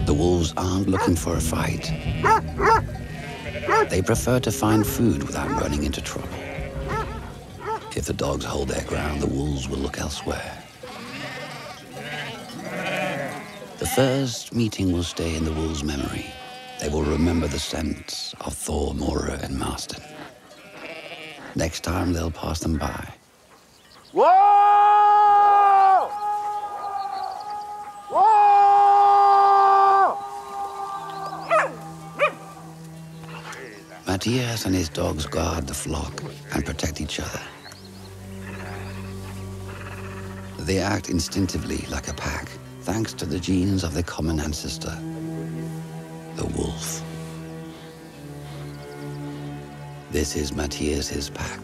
Speaker 1: The wolves aren't looking for a fight. They prefer to find food without running into trouble. If the dogs hold their ground, the wolves will look elsewhere. The first meeting will stay in the wolves' memory. They will remember the scents of Thor, Mora, and Marston. Next time, they'll pass them by.
Speaker 2: Whoa! Whoa!
Speaker 1: Matthias and his dogs guard the flock and protect each other. They act instinctively like a pack, thanks to the genes of their common ancestor, the wolf. This is Matthias's pack.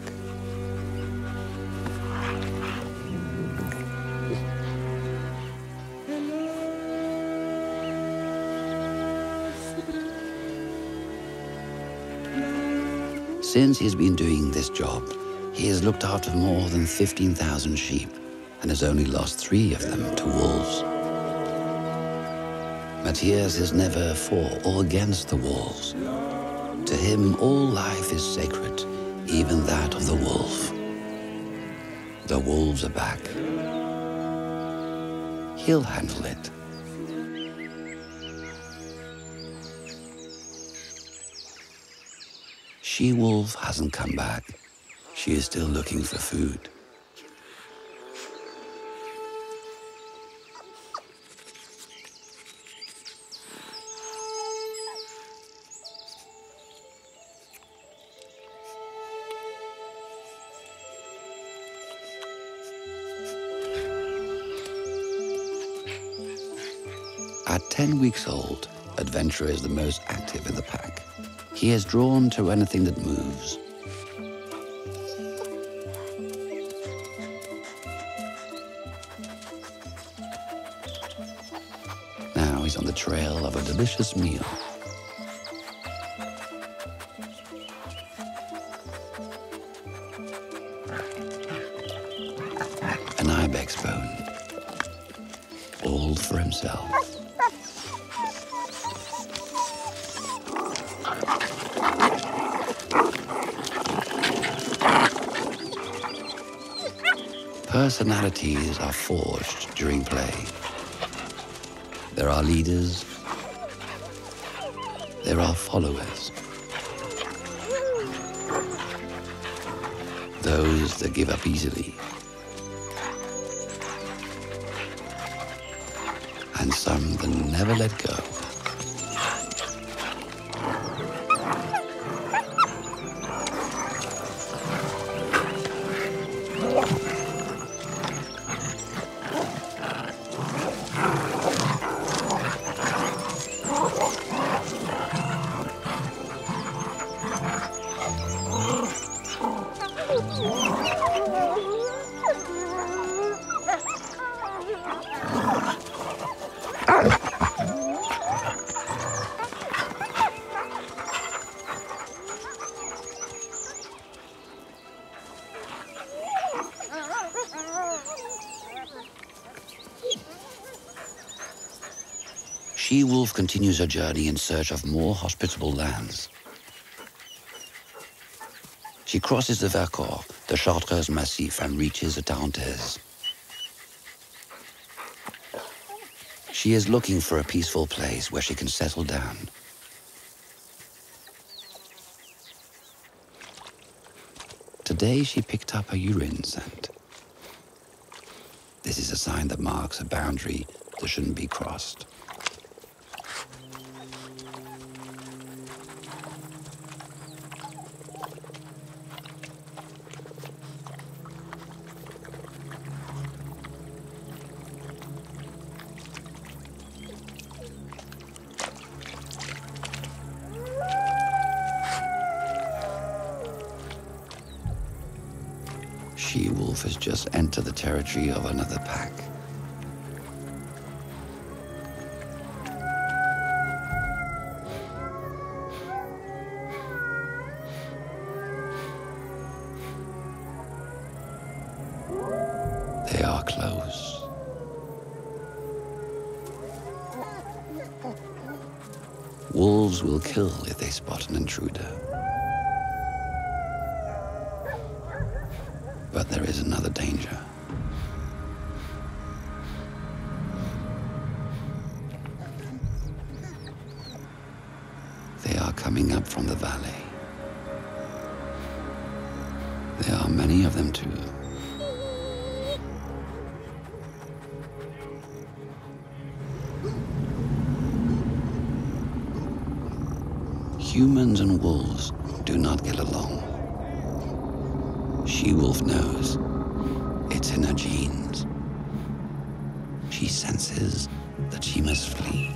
Speaker 1: Since he's been doing this job, he has looked after more than 15,000 sheep and has only lost 3 of them to wolves. Matthias is never for or against the wolves. To him, all life is sacred, even that of the wolf. The wolves are back. He'll handle it. She-wolf hasn't come back. She is still looking for food. At 10 weeks old, Adventurer is the most active in the pack. He is drawn to anything that moves. Now he's on the trail of a delicious meal. An ibex bone, all for himself. Personalities are forged during play. There are leaders, there are followers. Those that give up easily, and some that never let go. She-wolf continues her journey in search of more hospitable lands. She crosses the Vercors, the Chartreuse Massif, and reaches the Tarentaise. She is looking for a peaceful place where she can settle down. Today she picked up a urine scent. This is a sign that marks a boundary that shouldn't be crossed. she-wolf has just entered the territory of another pack. They are close. Wolves will kill if they spot an intruder. But there is another danger. They are coming up from the valley. There are many of them too. Humans and wolves do not get along. She-wolf knows. It's in her genes. She senses that she must flee.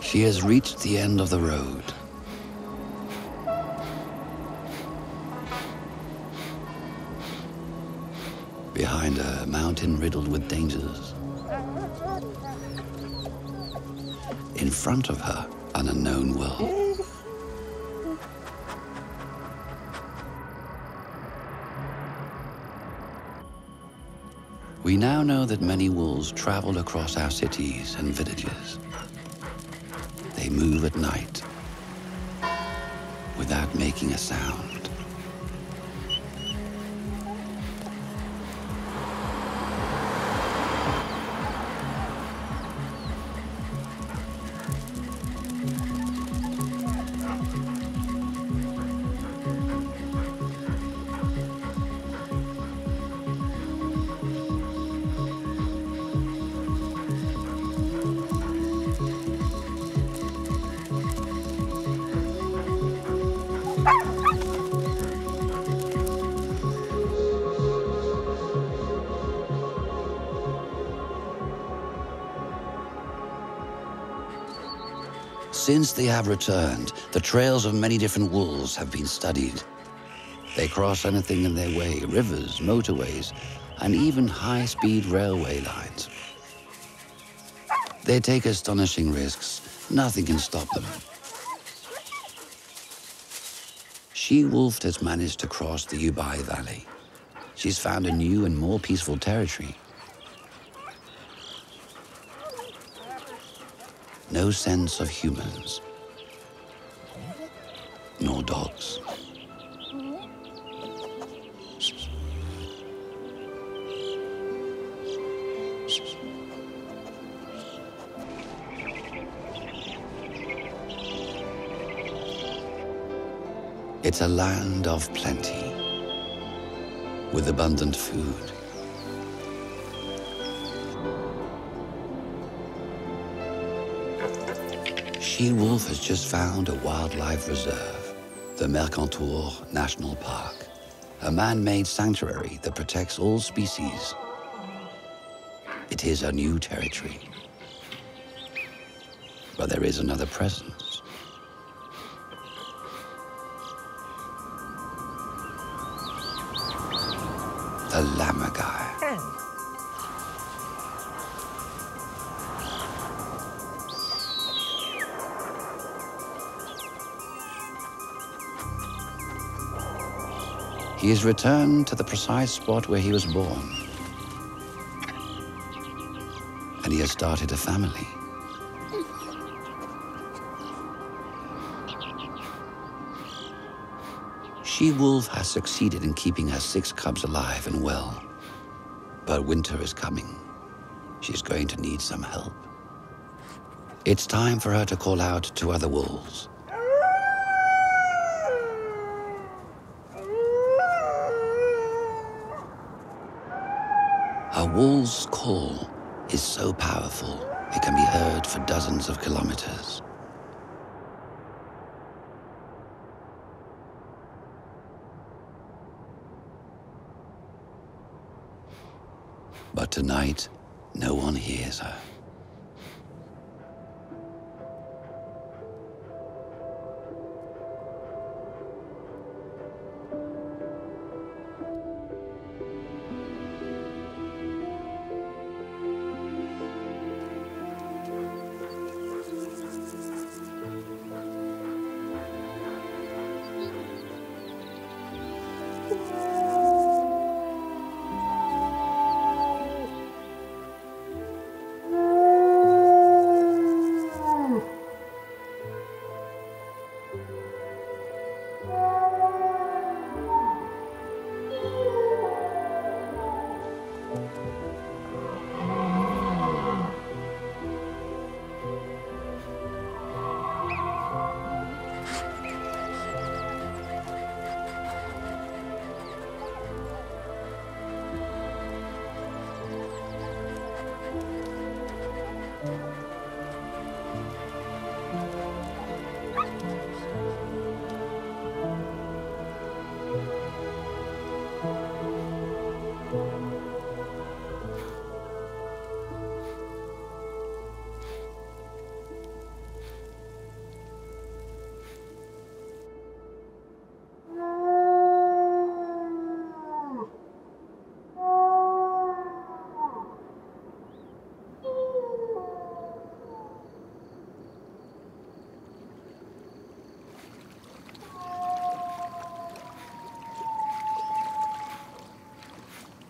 Speaker 1: She has reached the end of the road. Behind her, a mountain riddled with dangers. In front of her, an unknown world. We now know that many wolves travel across our cities and villages. They move at night, without making a sound. Since they have returned, the trails of many different wolves have been studied. They cross anything in their way, rivers, motorways, and even high-speed railway lines. They take astonishing risks. Nothing can stop them. She-wolf has managed to cross the Ubaye Valley. She's found a new and more peaceful territory. No sense of humans, nor dogs. It's a land of plenty, with abundant food. She-wolf has just found a wildlife reserve. The Mercantour National Park, a man-made sanctuary that protects all species. It is a new territory. But there is another presence. The lammergeier. He has returned to the precise spot where he was born. And he has started a family. She-wolf has succeeded in keeping her 6 cubs alive and well. But winter is coming. She's going to need some help. It's time for her to call out to other wolves. A wolf's call is so powerful, it can be heard for dozens of kilometers. But tonight, no one hears her.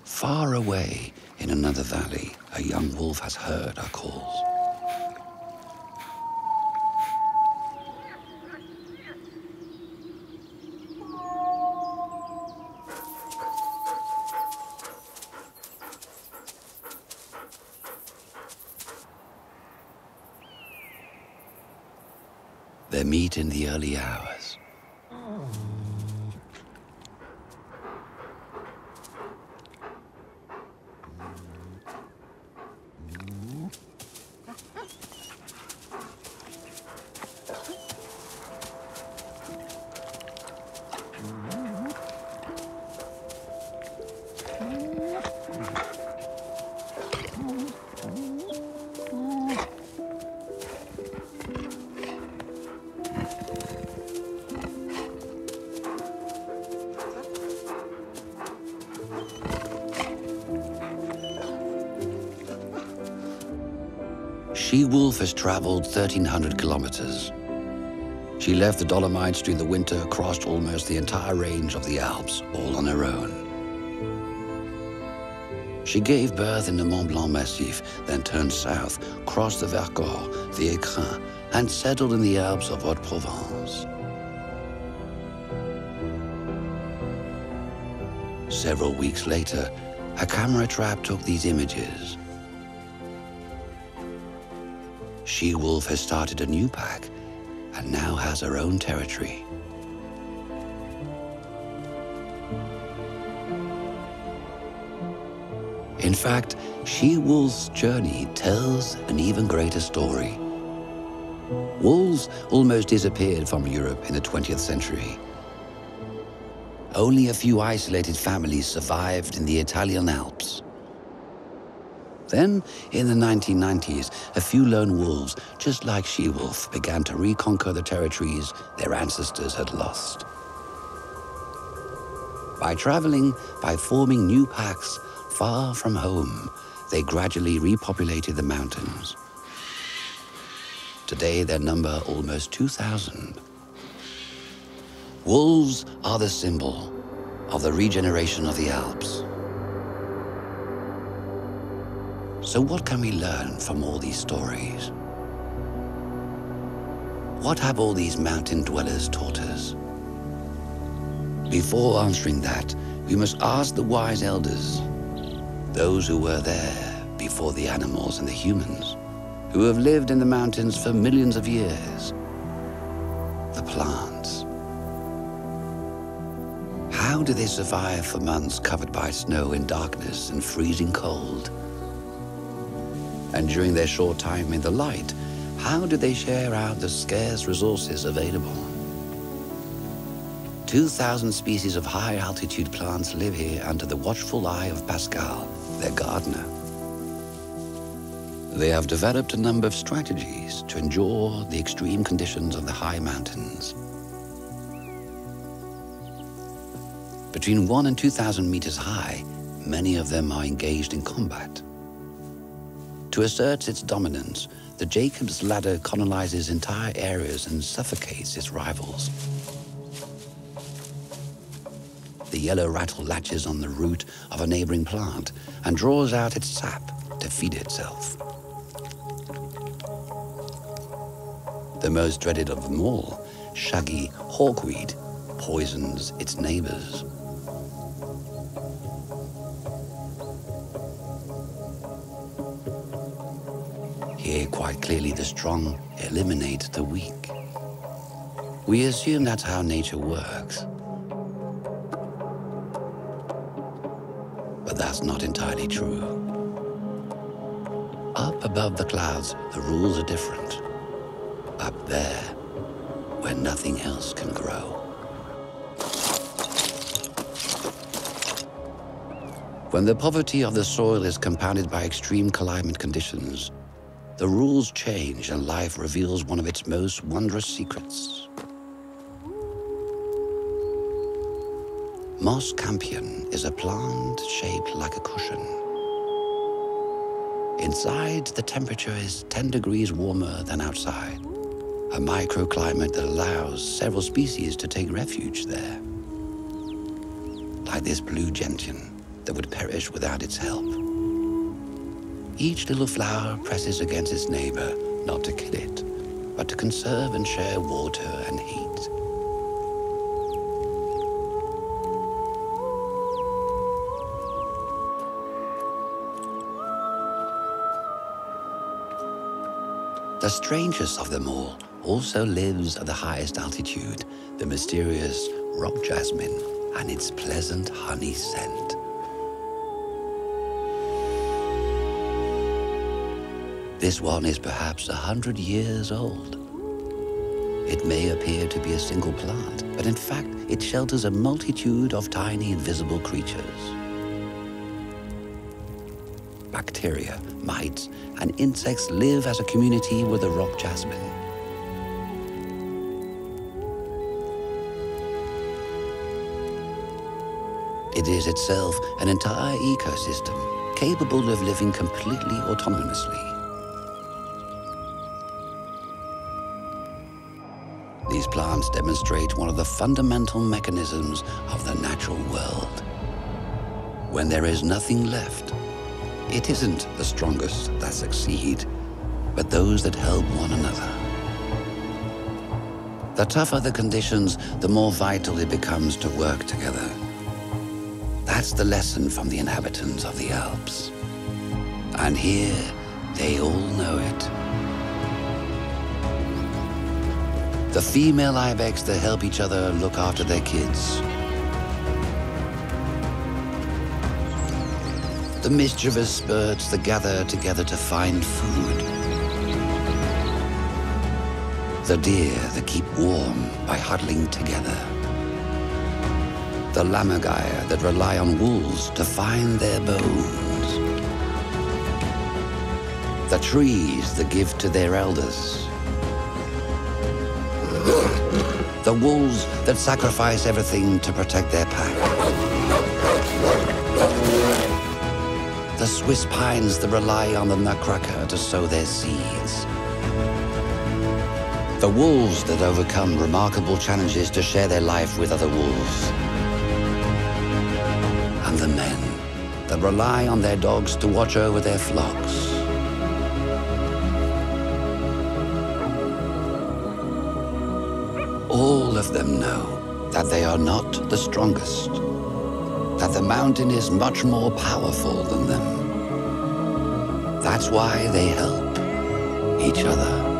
Speaker 1: Far away in another valley, a young wolf has heard our calls. They meet in the early hours. She-wolf has traveled 1,300 kilometers. She left the Dolomites during the winter, crossed almost the entire range of the Alps, all on her own. She gave birth in the Mont Blanc Massif, then turned south, crossed the Vercors, the Écrins, and settled in the Alps of Haute-Provence. Several weeks later, a camera trap took these images. She-wolf has started a new pack and now has her own territory. In fact, She-wolf's journey tells an even greater story. Wolves almost disappeared from Europe in the 20th century, Only a few isolated families survived in the Italian Alps. Then, in the 1990s, a few lone wolves, just like She-Wolf, began to reconquer the territories their ancestors had lost. By traveling, by forming new packs far from home, they gradually repopulated the mountains. Today, their number almost 2,000. Wolves are the symbol of the regeneration of the Alps. So what can we learn from all these stories? What have all these mountain dwellers taught us? Before answering that, we must ask the wise elders, those who were there before the animals and the humans, who have lived in the mountains for millions of years. The plants. How do they survive for months covered by snow in darkness and freezing cold? And during their short time in the light, how do they share out the scarce resources available? 2,000 species of high-altitude plants live here under the watchful eye of Pascal, their gardener. They have developed a number of strategies to endure the extreme conditions of the high mountains. Between 1,000 and 2,000 meters high, many of them are engaged in combat. To assert its dominance, the Jacob's ladder colonizes entire areas and suffocates its rivals. The yellow rattle latches on the root of a neighboring plant and draws out its sap to feed itself. The most dreaded of them all, shaggy hawkweed, poisons its neighbors. Here, quite clearly, the strong eliminate the weak. We assume that's how nature works. But that's not entirely true. Up above the clouds, the rules are different. Up there, where nothing else can grow. When the poverty of the soil is compounded by extreme climate conditions, the rules change and life reveals one of its most wondrous secrets. Moss campion is a plant shaped like a cushion. Inside, the temperature is 10 degrees warmer than outside, a microclimate that allows several species to take refuge there. Like this blue gentian that would perish without its help. Each little flower presses against its neighbor, not to kill it, but to conserve and share water and heat. The strangest of them all also lives at the highest altitude, the mysterious rock jasmine and its pleasant honey scent. This one is perhaps 100 years old. It may appear to be a single plant, but in fact, it shelters a multitude of tiny invisible creatures. Bacteria, mites, and insects live as a community with the rock jasmine. It is itself an entire ecosystem, capable of living completely autonomously. These plants demonstrate one of the fundamental mechanisms of the natural world. When there is nothing left, it isn't the strongest that succeed, but those that help one another. The tougher the conditions, the more vital it becomes to work together. That's the lesson from the inhabitants of the Alps. And here, they all know it. The female ibex that help each other look after their kids. The mischievous birds that gather together to find food. The deer that keep warm by huddling together. the Lammergeier that rely on wolves to find their bones. The trees that give to their elders. The wolves that sacrifice everything to protect their pack. The Swiss pines that rely on the nutcracker to sow their seeds. The wolves that overcome remarkable challenges to share their life with other wolves. And the men that rely on their dogs to watch over their flocks. All of them know that they are not the strongest, that the mountain is much more powerful than them. That's why they help each other.